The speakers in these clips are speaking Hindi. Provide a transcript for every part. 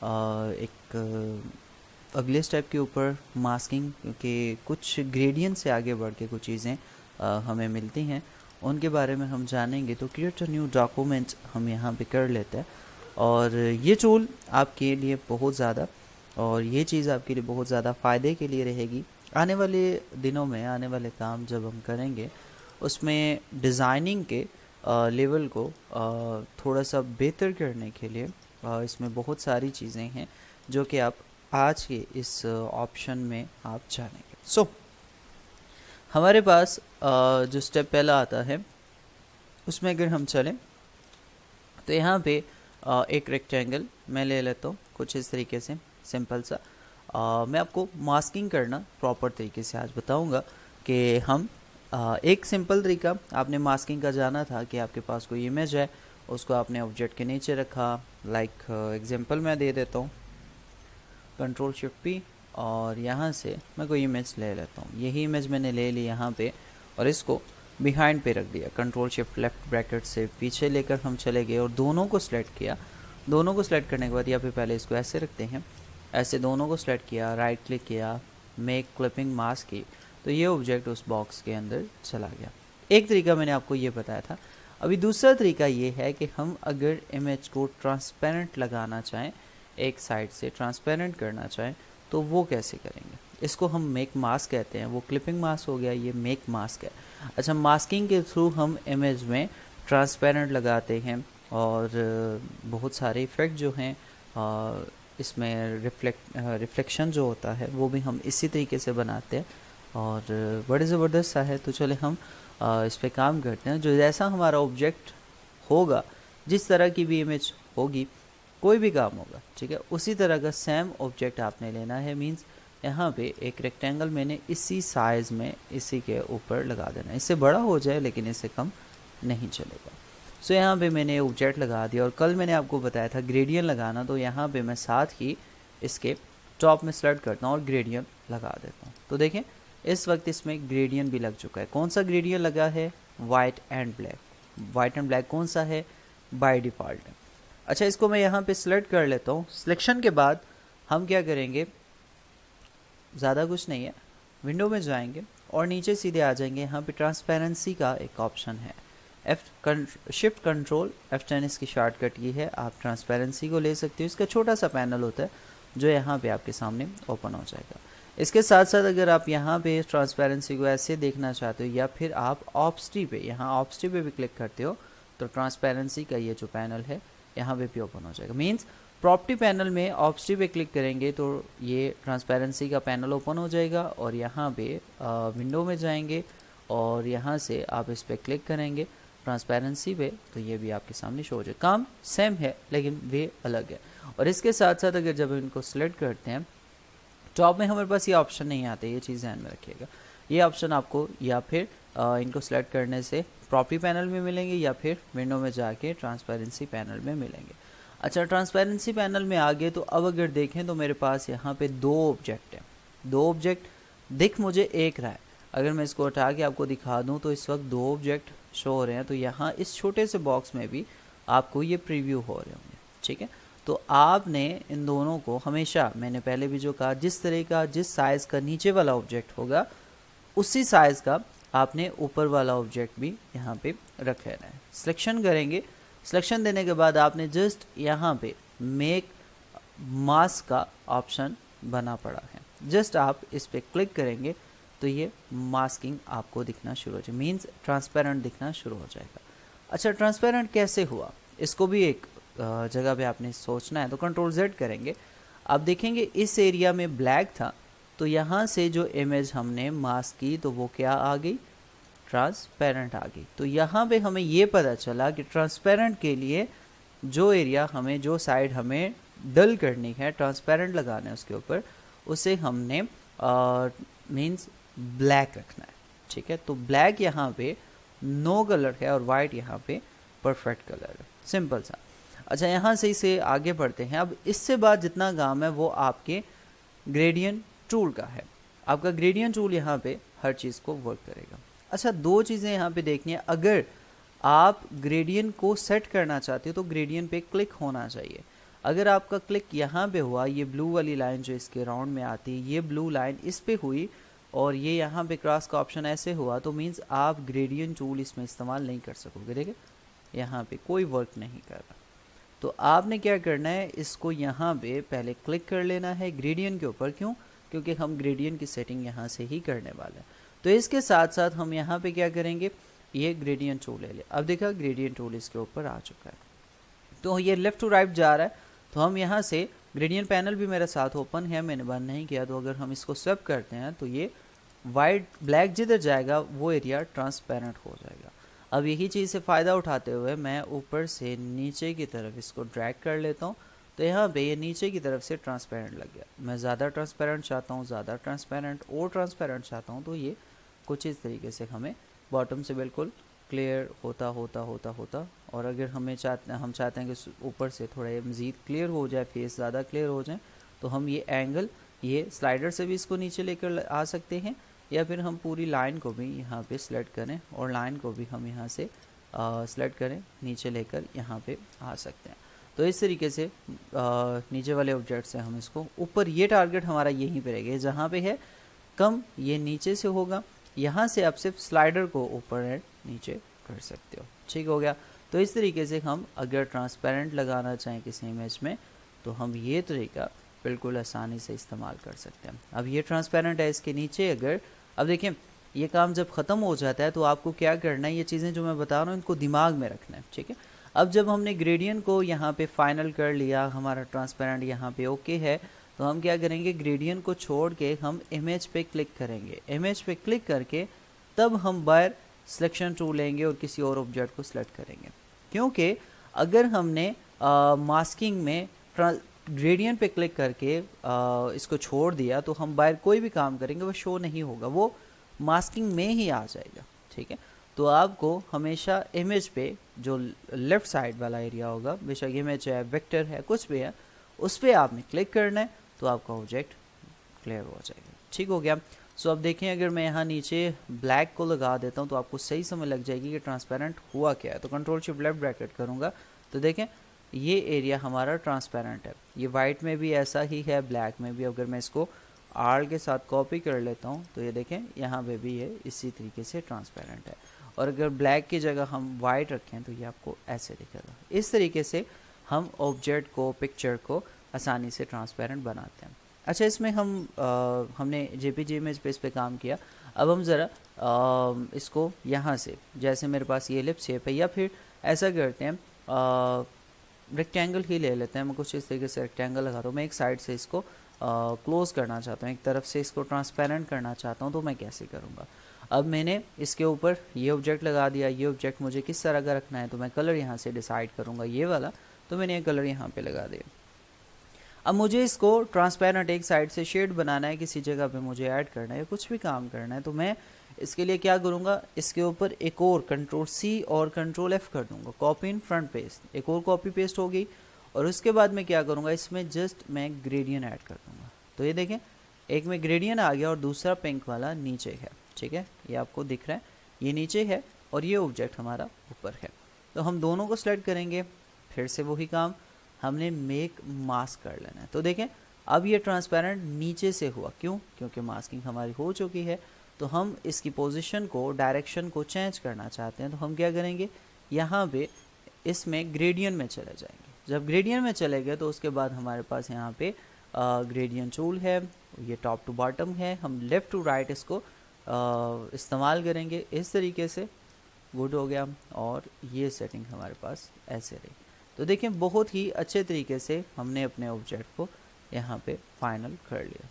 एक अगले स्टेप के ऊपर मास्किंग के कुछ ग्रेडियंट से आगे बढ़ के कुछ चीज़ें हमें मिलती हैं, उनके बारे में हम जानेंगे। तो क्रिएट अ न्यू डॉक्यूमेंट हम यहाँ पे कर लेते हैं, और ये टूल आपके लिए बहुत ज़्यादा, और ये चीज़ आपके लिए बहुत ज़्यादा फ़ायदे के लिए रहेगी। आने वाले दिनों में आने वाले काम जब हम करेंगे, उसमें डिज़ाइनिंग के लेवल को थोड़ा सा बेहतर करने के लिए इसमें बहुत सारी चीज़ें हैं जो कि आप आज के इस ऑप्शन में आप जानेंगे। सो हमारे पास जो स्टेप पहला आता है, उसमें अगर हम चलें तो यहाँ पे एक रेक्टेंगल मैं ले लेता हूँ कुछ इस तरीके से, सिंपल सा। मैं आपको मास्किंग करना प्रॉपर तरीके से आज बताऊँगा कि हम एक सिंपल तरीका आपने मास्किंग का जाना था कि आपके पास कोई इमेज है, उसको आपने ऑब्जेक्ट के नीचे रखा। लाइक एग्जांपल मैं दे देता हूँ, कंट्रोल शिफ्ट पी, और यहाँ से मैं कोई इमेज ले लेता हूँ। यही इमेज मैंने ले ली यहाँ पे, और इसको बिहाइंड पे रख दिया। कंट्रोल शिफ्ट लेफ्ट ब्रैकेट से पीछे लेकर हम चले गए और दोनों को सिलेक्ट किया। दोनों को सिलेक्ट करने के बाद यहाँ पे पहले इसको ऐसे रखते हैं, ऐसे दोनों को सिलेक्ट किया, राइट क्लिक किया, मेक क्लिपिंग मास्क की, तो ये ऑब्जेक्ट उस बॉक्स के अंदर चला गया। एक तरीका मैंने आपको ये बताया था। अभी दूसरा तरीका ये है कि हम अगर इमेज को ट्रांसपेरेंट लगाना चाहें, एक साइड से ट्रांसपेरेंट करना चाहें, तो वो कैसे करेंगे। इसको हम मेक मास्क कहते हैं। वो क्लिपिंग मास्क हो गया, ये मेक मास्क है। अच्छा, मास्किंग के थ्रू हम इमेज में ट्रांसपेरेंट लगाते हैं, और बहुत सारे इफ़ेक्ट जो हैं इसमें रिफ्लेक्शन जो होता है वो भी हम इसी तरीके से बनाते हैं, और बड़े ज़बरदस्त सा है। तो चले हम इस पर काम करते हैं। जो जैसा हमारा ऑब्जेक्ट होगा, जिस तरह की भी इमेज होगी, कोई भी काम होगा, ठीक है, उसी तरह का सेम ऑब्जेक्ट आपने लेना है। मींस यहाँ पे एक रेक्टेंगल मैंने इसी साइज़ में इसी के ऊपर लगा देना है। इससे बड़ा हो जाए लेकिन इससे कम नहीं चलेगा। सो यहाँ पे मैंने ऑब्जेक्ट लगा दिया, और कल मैंने आपको बताया था ग्रेडियंट लगाना, तो यहाँ पे मैं साथ ही इसके टॉप में सेलेक्ट करता हूँ और ग्रेडियंट लगा देता हूँ। तो देखें इस वक्त इसमें ग्रेडियंट भी लग चुका है। कौन सा ग्रेडियंट लगा है? White and black. White and black कौन सा है? बाय डिफ़ॉल्ट है। अच्छा, इसको मैं यहाँ पे सिलेक्ट कर लेता हूँ। सिलेक्शन के बाद हम क्या करेंगे, ज़्यादा कुछ नहीं है, विंडो में जाएंगे और नीचे सीधे आ जाएंगे। यहाँ पे ट्रांसपेरेंसी का एक ऑप्शन है, शिफ्ट कंट्रोल F10 इसकी शॉर्टकट की है। आप ट्रांसपेरेंसी को ले सकते हो। इसका छोटा सा पैनल होता है जो यहाँ पे आपके सामने ओपन हो जाएगा। इसके साथ साथ अगर आप यहाँ पे ट्रांसपेरेंसी को ऐसे देखना चाहते हो, या फिर आप ऑप्स्टी पे, यहाँ ऑप्स्टी पे भी क्लिक करते हो, तो ट्रांसपेरेंसी का ये जो पैनल है यहाँ पे भी ओपन हो जाएगा। मीन्स प्रॉपर्टी पैनल में ऑप्स्टी पे क्लिक करेंगे तो ये ट्रांसपेरेंसी का पैनल ओपन हो जाएगा, और यहाँ पे विंडो में जाएंगे और यहाँ से आप इस पर क्लिक करेंगे ट्रांसपेरेंसी पे, तो ये भी आपके सामने शो हो जाए। काम सेम है लेकिन वे अलग है। और इसके साथ साथ अगर जब इनको सिलेक्ट करते हैं, टॉप में हमारे पास ये ऑप्शन नहीं आते, ये चीज़ ध्यान में रखिएगा। ये ऑप्शन आपको या फिर इनको सिलेक्ट करने से प्रॉपर्टी पैनल में मिलेंगे, या फिर विंडो में जाके ट्रांसपेरेंसी पैनल में मिलेंगे। अच्छा, ट्रांसपेरेंसी पैनल में आ गए तो अब अगर देखें तो मेरे पास यहाँ पे दो ऑब्जेक्ट हैं। दो ऑब्जेक्ट दिख मुझे एक रहा है। अगर मैं इसको हटा के आपको दिखा दूँ तो इस वक्त दो ऑब्जेक्ट शो हो रहे हैं। तो यहाँ इस छोटे से बॉक्स में भी आपको ये प्रीव्यू हो रहे होंगे, ठीक है। तो आपने इन दोनों को हमेशा, मैंने पहले भी जो कहा, जिस तरह का, जिस साइज़ का नीचे वाला ऑब्जेक्ट होगा, उसी साइज़ का आपने ऊपर वाला ऑब्जेक्ट भी यहाँ पे रख लेना है। सिलेक्शन करेंगे। सिलेक्शन देने के बाद आपने जस्ट यहाँ पे मेक मास्क का ऑप्शन बना पड़ा है, जस्ट आप इस पर क्लिक करेंगे तो ये मास्किंग आपको दिखना शुरू हो जाए, मीन्स ट्रांसपेरेंट दिखना शुरू हो जाएगा। अच्छा, ट्रांसपेरेंट कैसे हुआ, इसको भी एक जगह पे आपने सोचना है। तो कंट्रोल Z करेंगे, आप देखेंगे इस एरिया में ब्लैक था, तो यहाँ से जो इमेज हमने मास्क की तो वो क्या आ गई, ट्रांसपेरेंट आ गई। तो यहाँ पे हमें ये पता चला कि ट्रांसपेरेंट के लिए जो एरिया हमें, जो साइड हमें डल करनी है, ट्रांसपेरेंट लगाना है उसके ऊपर, उसे हमने मीन्स ब्लैक रखना है, ठीक है। तो ब्लैक यहाँ पे नो कलर है और वाइट यहाँ पे परफेक्ट कलर है, सिंपल सा। अच्छा, यहाँ से इसे आगे बढ़ते हैं। अब इससे बाद जितना काम है वो आपके ग्रेडियंट टूल का है। आपका ग्रेडियंट टूल यहाँ पे हर चीज़ को वर्क करेगा। अच्छा, दो चीज़ें यहाँ पे देखनी है। अगर आप ग्रेडियंट को सेट करना चाहते हो तो ग्रेडियंट पे क्लिक होना चाहिए। अगर आपका क्लिक यहाँ पे हुआ, ये ब्लू वाली लाइन जो इसके राउंड में आती है, ये ब्लू लाइन इस पे हुई और ये यहाँ पे क्रॉस का ऑप्शन ऐसे हुआ, तो मीन्स आप ग्रेडियंट टूल इसमें इस्तेमाल नहीं कर सकोगे। देखिए यहाँ पे कोई वर्क नहीं कर रहा। तो आपने क्या करना है, इसको यहाँ पे पहले क्लिक कर लेना है ग्रेडियंट के ऊपर। क्यों? क्योंकि हम ग्रेडियंट की सेटिंग यहाँ से ही करने वाले हैं। तो इसके साथ साथ हम यहाँ पे क्या करेंगे, ये ग्रेडियंट टूल ले ले। अब देखा ग्रेडियंट टूल इसके ऊपर आ चुका है, तो ये लेफ्ट टू राइट जा रहा है। तो हम यहाँ से ग्रेडियंट पैनल भी मेरे साथ ओपन है, मैंने बंद नहीं किया। तो अगर हम इसको स्वैप करते हैं तो ये वाइट ब्लैक जिधर जाएगा वो एरिया ट्रांसपेरेंट हो जाएगा। अब यही चीज़ से फ़ायदा उठाते हुए मैं ऊपर से नीचे की तरफ इसको ड्रैग कर लेता हूँ। तो यहाँ पे ये नीचे की तरफ से ट्रांसपेरेंट लग गया। मैं ज़्यादा ट्रांसपेरेंट चाहता हूँ, ज़्यादा ट्रांसपेरेंट और ट्रांसपेरेंट चाहता हूँ, तो ये कुछ इस तरीके से हमें बॉटम से बिल्कुल क्लियर होता होता होता होता। और अगर हम चाहते हैं कि ऊपर से थोड़ा मज़ीद क्लियर हो जाए, फेस ज़्यादा क्लियर हो जाए, तो हम ये एंगल, ये स्लाइडर से भी इसको नीचे लेकर आ सकते हैं, या फिर हम पूरी लाइन को भी यहाँ पे सेलेक्ट करें और लाइन को भी हम यहाँ से सेलेक्ट करें, नीचे लेकर यहाँ पे आ सकते हैं। तो इस तरीके से नीचे वाले ऑब्जेक्ट से हम इसको ऊपर, ये टारगेट हमारा यहीं पे रहेगा, जहाँ पे है कम ये नीचे से होगा। यहाँ से आप सिर्फ स्लाइडर को ऊपर एंड नीचे कर सकते हो। ठीक हो गया। तो इस तरीके से हम अगर ट्रांसपेरेंट लगाना चाहें किसी इमेज में, तो हम ये तरीका बिल्कुल आसानी से इस्तेमाल कर सकते हैं। अब ये ट्रांसपेरेंट है, इसके नीचे अगर, अब देखिए ये काम जब ख़त्म हो जाता है तो आपको क्या करना है, ये चीज़ें जो मैं बता रहा हूँ इनको दिमाग में रखना है। ठीक है। अब जब हमने ग्रेडियंट को यहाँ पे फाइनल कर लिया, हमारा ट्रांसपेरेंट यहाँ पे ओके है, तो हम क्या करेंगे, ग्रेडियंट को छोड़ के हम इमेज पे क्लिक करेंगे। इमेज पे क्लिक करके तब हम बाहर सिलेक्शन टूल लेंगे और किसी और ऑब्जेक्ट को सिलेक्ट करेंगे। क्योंकि अगर हमने मास्किंग में ग्रेडियंट पे क्लिक करके इसको छोड़ दिया, तो हम बाहर कोई भी काम करेंगे वो शो नहीं होगा, वो मास्किंग में ही आ जाएगा। ठीक है। तो आपको हमेशा इमेज पे जो लेफ़्ट साइड वाला एरिया होगा, बेशक इमेज है, वेक्टर है, कुछ भी है, उस पर आपने क्लिक करना है, तो आपका ऑब्जेक्ट क्लियर हो जाएगा। ठीक हो गया। सो अब देखें, अगर मैं यहाँ नीचे ब्लैक को लगा देता हूँ तो आपको सही समझ लग जाएगी कि ट्रांसपेरेंट हुआ क्या है। तो कंट्रोल शिफ्ट लेफ्ट ब्रैकेट करूँगा तो देखें ये एरिया हमारा ट्रांसपेरेंट है। ये वाइट में भी ऐसा ही है, ब्लैक में भी। अगर मैं इसको आर के साथ कॉपी कर लेता हूँ तो ये देखें यहाँ पे भी ये इसी तरीके से ट्रांसपेरेंट है। और अगर ब्लैक की जगह हम वाइट रखें तो ये आपको ऐसे दिखेगा। इस तरीके से हम ऑब्जेक्ट को, पिक्चर को आसानी से ट्रांसपेरेंट बनाते हैं। अच्छा, इसमें हमने जेपीजी इमेज पे इस पे काम किया। अब हम ज़रा इसको यहाँ से, जैसे मेरे पास ये एलिप्स शेप है, या फिर ऐसा करते हैं रेक्टेंगल ही ले लेते हैं। मैं कुछ इस तरीके से रेक्टेंगल लगा रहा हूँ। मैं एक साइड से इसको क्लोज़ करना चाहता हूँ, एक तरफ से इसको ट्रांसपेरेंट करना चाहता हूँ, तो मैं कैसे करूँगा। अब मैंने इसके ऊपर ये ऑब्जेक्ट लगा दिया। ये ऑब्जेक्ट मुझे किस तरह का रखना है, तो मैं कलर यहाँ से डिसाइड करूँगा, ये वाला। तो मैंने ये कलर यहाँ पे लगा दिया। अब मुझे इसको ट्रांसपेरेंट एक साइड से शेड बनाना है, किसी जगह पे मुझे ऐड करना है, कुछ भी काम करना है, तो मैं इसके लिए क्या करूँगा, इसके ऊपर एक और कंट्रोल सी और कंट्रोल एफ कर दूँगा, कॉपी इन फ्रंट पेस्ट। एक और कॉपी पेस्ट हो गई। और उसके बाद मैं क्या करूँगा, इसमें जस्ट मैं ग्रेडियंट ऐड कर दूँगा। तो ये देखें, एक में ग्रेडियंट आ गया और दूसरा पिंक वाला नीचे है। ठीक है, ये आपको दिख रहा है, ये नीचे है और ये ऑब्जेक्ट हमारा ऊपर है। तो हम दोनों को सिलेक्ट करेंगे, फिर से वही काम, हमने मेक मास्क कर लेना है। तो देखें अब ये ट्रांसपेरेंट नीचे से हुआ। क्यों? क्योंकि मास्किंग हमारी हो चुकी है। तो हम इसकी पोजीशन को, डायरेक्शन को चेंज करना चाहते हैं, तो हम क्या करेंगे, यहाँ पे इसमें ग्रेडियंट में चले जाएंगे। जब ग्रेडियंट में चले गए तो उसके बाद हमारे पास यहाँ पे ग्रेडियंट टूल है, ये टॉप टू बॉटम है। हम लेफ़्ट टू राइट इसको इस्तेमाल करेंगे इस तरीके से। गुड हो गया। और ये सेटिंग हमारे पास ऐसे रही। तो देखें बहुत ही अच्छे तरीके से हमने अपने ऑब्जेक्ट को यहाँ पे फाइनल कर लिया,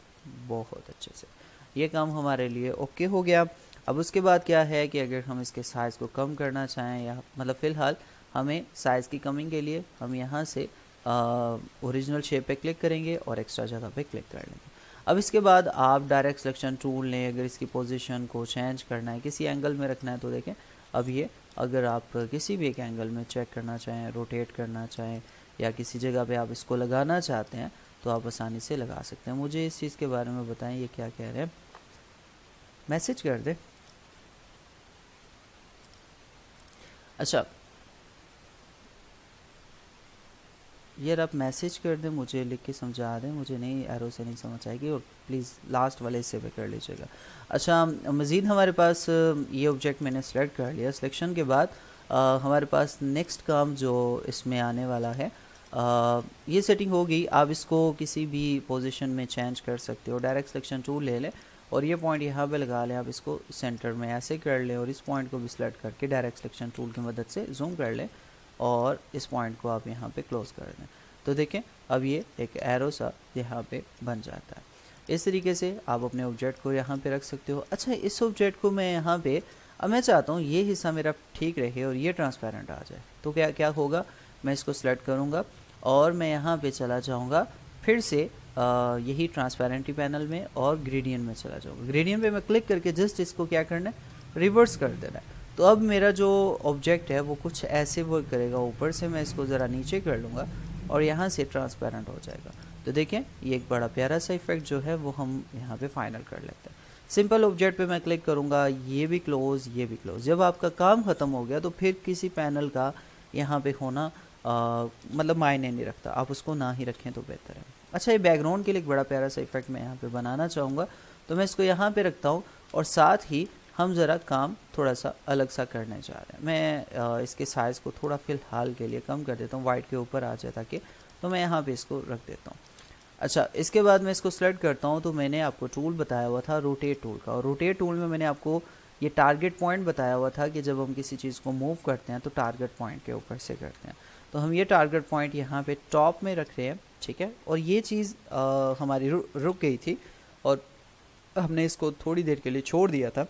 बहुत अच्छे से। ये काम हमारे लिए ओके हो गया। अब उसके बाद क्या है कि अगर हम इसके साइज़ को कम करना चाहें, या मतलब फ़िलहाल हमें साइज़ की कमी के लिए हम यहाँ से ओरिजिनल शेप पे क्लिक करेंगे और एक्स्ट्रा जगह पे क्लिक कर लेंगे। अब इसके बाद आप डायरेक्ट सिलेक्शन टूल लें, अगर इसकी पोजीशन को चेंज करना है, किसी एंगल में रखना है, तो देखें अब ये, अगर आप किसी भी एक एंगल में चेक करना चाहें, रोटेट करना चाहें, या किसी जगह पे आप इसको लगाना चाहते हैं, तो आप आसानी से लगा सकते हैं। मुझे इस चीज़ के बारे में बताएं, ये क्या कह रहे हैं, मैसेज कर दें। अच्छा, यार आप मैसेज कर दें, मुझे लिख के समझा दें, मुझे नहीं एरो से नहीं समझ आएगी, और प्लीज़ लास्ट वाले हिस्से पे कर लीजिएगा। अच्छा, मज़ीद हमारे पास ये ऑब्जेक्ट मैंने सेलेक्ट कर लिया। सिलेक्शन के बाद हमारे पास नेक्स्ट काम जो इसमें आने वाला है, ये सेटिंग होगी। आप इसको किसी भी पोजीशन में चेंज कर सकते हो। डायरेक्ट सिलेक्शन टूल ले लें और ये पॉइंट यहाँ पे लगा लें। आप इसको सेंटर में ऐसे कर लें और इस पॉइंट को भी सिलेक्ट करके डायरेक्ट सिलेक्शन टूल की मदद से जूम कर लें और इस पॉइंट को आप यहाँ पे क्लोज कर दें। तो देखें अब ये एक एरो सा यहाँ पे बन जाता है। इस तरीके से आप अपने ऑब्जेक्ट को यहाँ पे रख सकते हो। अच्छा, इस ऑब्जेक्ट को मैं यहाँ पे, अब मैं चाहता हूँ ये हिस्सा मेरा ठीक रहे और ये ट्रांसपेरेंट आ जाए, तो क्या क्या होगा, मैं इसको सिलेक्ट करूँगा और मैं यहाँ पे चला जाऊँगा फिर से यही ट्रांसपेरेंटी पैनल में और ग्रेडियंट में चला जाऊँगा। ग्रेडियंट पे मैं क्लिक करके जस्ट इसको क्या करना है, रिवर्स कर देना है। तो अब मेरा जो ऑब्जेक्ट है वो कुछ ऐसे वर्क करेगा। ऊपर से मैं इसको ज़रा नीचे कर लूँगा और यहाँ से ट्रांसपेरेंट हो जाएगा। तो देखें ये एक बड़ा प्यारा सा इफेक्ट जो है वो हम यहाँ पे फाइनल कर लेते हैं। सिंपल ऑब्जेक्ट पे मैं क्लिक करूँगा, ये भी क्लोज, ये भी क्लोज। जब आपका काम ख़त्म हो गया तो फिर किसी पैनल का यहाँ पे होना मतलब मायने नहीं रखता, आप उसको ना ही रखें तो बेहतर है। अच्छा, ये बैकग्राउंड के लिए एक बड़ा प्यारा सा इफेक्ट मैं यहाँ पे बनाना चाहूँगा, तो मैं इसको यहाँ पे रखता हूँ और साथ ही हम ज़रा काम थोड़ा सा अलग सा करने जा रहे हैं। मैं इसके साइज़ को थोड़ा फ़िलहाल के लिए कम कर देता हूँ, वाइट के ऊपर आ जाए ताकि, तो मैं यहाँ पे इसको रख देता हूँ। अच्छा, इसके बाद मैं इसको सेलेक्ट करता हूँ। तो मैंने आपको टूल बताया हुआ था रोटेट टूल का, और रोटेट टूल में मैंने आपको ये टारगेट पॉइंट बताया हुआ था कि जब हम किसी चीज़ को मूव करते हैं तो टारगेट पॉइंट के ऊपर से करते हैं। तो हम ये टारगेट पॉइंट यहाँ पे टॉप में रख रहे हैं, ठीक है। और ये चीज़ हमारी रुक गई थी और हमने इसको थोड़ी देर के लिए छोड़ दिया था,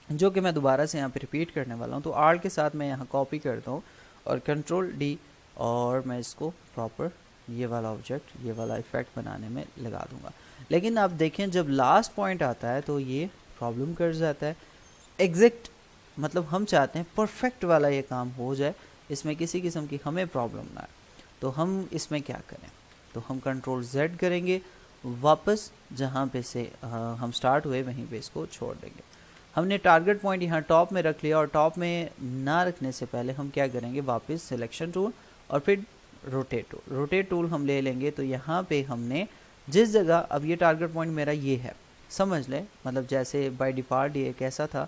जो कि मैं दोबारा से यहाँ पे रिपीट करने वाला हूँ। तो आर्ट के साथ मैं यहाँ कॉपी करता हूँ और कंट्रोल डी, और मैं इसको प्रॉपर ये वाला ऑब्जेक्ट, ये वाला इफेक्ट बनाने में लगा दूंगा। लेकिन आप देखें जब लास्ट पॉइंट आता है तो ये प्रॉब्लम कर जाता है। एग्जैक्ट मतलब हम चाहते हैं परफेक्ट वाला ये काम हो जाए, इसमें किसी किस्म की हमें प्रॉब्लम ना आए। तो हम इसमें क्या करें, तो हम कंट्रोल जेड करेंगे, वापस जहाँ पे से हम स्टार्ट हुए वहीं पे इसको छोड़ देंगे। हमने टारगेट पॉइंट यहाँ टॉप में रख लिया और टॉप में ना रखने से पहले हम क्या करेंगे, वापस सिलेक्शन टूल और फिर रोटेट टूल हम ले लेंगे। तो यहाँ पे हमने जिस जगह, अब ये टारगेट पॉइंट मेरा ये है, समझ लें, मतलब जैसे बाय डिफ़ॉल्ट ये कैसा था,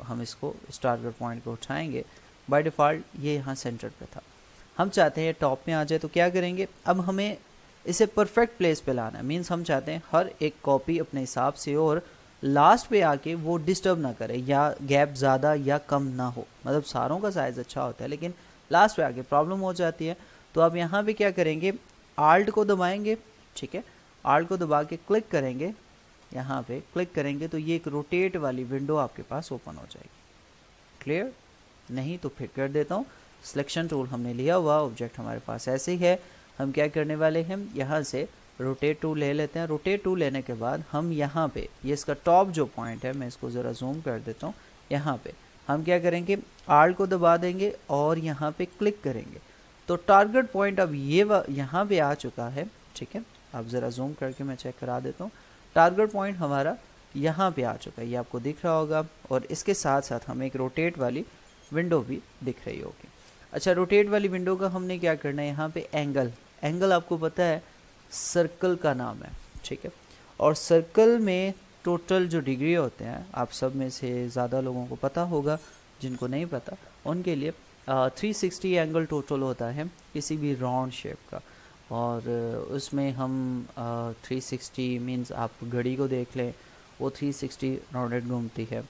हम इसको इस टारगेट पॉइंट को उठाएंगे, बाय डिफ़ॉल्ट ये यहाँ सेंटर पे था, हम चाहते हैं टॉप में आ जाए। तो क्या करेंगे, अब हमें इसे परफेक्ट प्लेस पे लाना है। मीन्स हम चाहते हैं हर एक कॉपी अपने हिसाब से और लास्ट पे आके वो डिस्टर्ब ना करे या गैप ज़्यादा या कम ना हो। मतलब सारों का साइज़ अच्छा होता है लेकिन लास्ट पे आके प्रॉब्लम हो जाती है। तो आप यहाँ पे क्या करेंगे, आल्ट को दबाएंगे, ठीक है, आल्ट को दबा के क्लिक करेंगे, यहाँ पे क्लिक करेंगे तो ये एक रोटेट वाली विंडो आपके पास ओपन हो जाएगी। क्लियर, नहीं तो फिर कर देता हूँ। सिलेक्शन टूल हमने लिया हुआ, ऑब्जेक्ट हमारे पास ऐसे ही है। हम क्या करने वाले हैं, यहाँ से रोटेट टूल ले लेते हैं। रोटेट टूल लेने के बाद हम यहाँ पे ये इसका टॉप जो पॉइंट है, मैं इसको ज़रा जूम कर देता हूँ, यहाँ पे हम क्या करेंगे, आल्ट को दबा देंगे और यहाँ पे क्लिक करेंगे। तो टारगेट पॉइंट अब ये यहाँ पे आ चुका है, ठीक है। आप ज़रा जूम करके मैं चेक करा देता हूँ। टारगेट पॉइंट हमारा यहाँ पे आ चुका है, ये आपको दिख रहा होगा। और इसके साथ साथ हमें एक रोटेट वाली विंडो भी दिख रही होगी। अच्छा, रोटेट वाली विंडो का हमने क्या करना है, यहाँ पे एंगल आपको पता है सर्कल का नाम है, ठीक है। और सर्कल में टोटल जो डिग्री होते हैं, आप सब में से ज़्यादा लोगों को पता होगा, जिनको नहीं पता उनके लिए 360 एंगल टोटल होता है किसी भी राउंड शेप का। और उसमें हम 360 मीन्स आप घड़ी को देख लें, वो 360 राउंडेड घूमती है।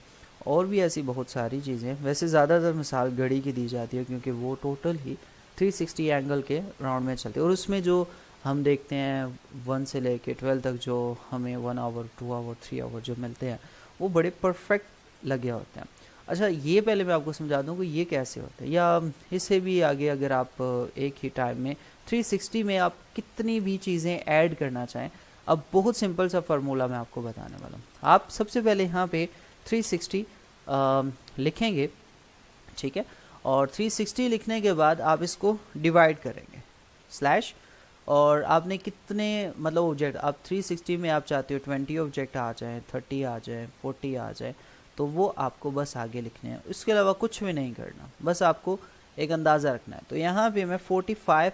और भी ऐसी बहुत सारी चीज़ें, वैसे ज़्यादातर मिसाल घड़ी की दी जाती है क्योंकि वो टोटल ही 360 एंगल के राउंड में चलती है। और उसमें जो हम देखते हैं 1 से लेके 12 तक जो हमें 1 आवर 2 आवर 3 आवर जो मिलते हैं वो बड़े परफेक्ट लगे होते हैं। अच्छा, ये पहले मैं आपको समझा दूँ कि ये कैसे होता है, या इससे भी आगे अगर आप एक ही टाइम में 360 में आप कितनी भी चीज़ें ऐड करना चाहें, अब बहुत सिंपल सा फार्मूला मैं आपको बताने वाला हूँ। आप सबसे पहले यहाँ पे 360 लिखेंगे, ठीक है। और 360 लिखने के बाद आप इसको डिवाइड करेंगे स्लैश, और आपने कितने मतलब ऑब्जेक्ट, आप 360 में आप चाहते हो 20 ऑब्जेक्ट आ जाए, 30 आ जाए, 40 आ जाए, तो वो आपको बस आगे लिखने हैं। इसके अलावा कुछ भी नहीं करना, बस आपको एक अंदाज़ा रखना है। तो यहाँ पे मैं 45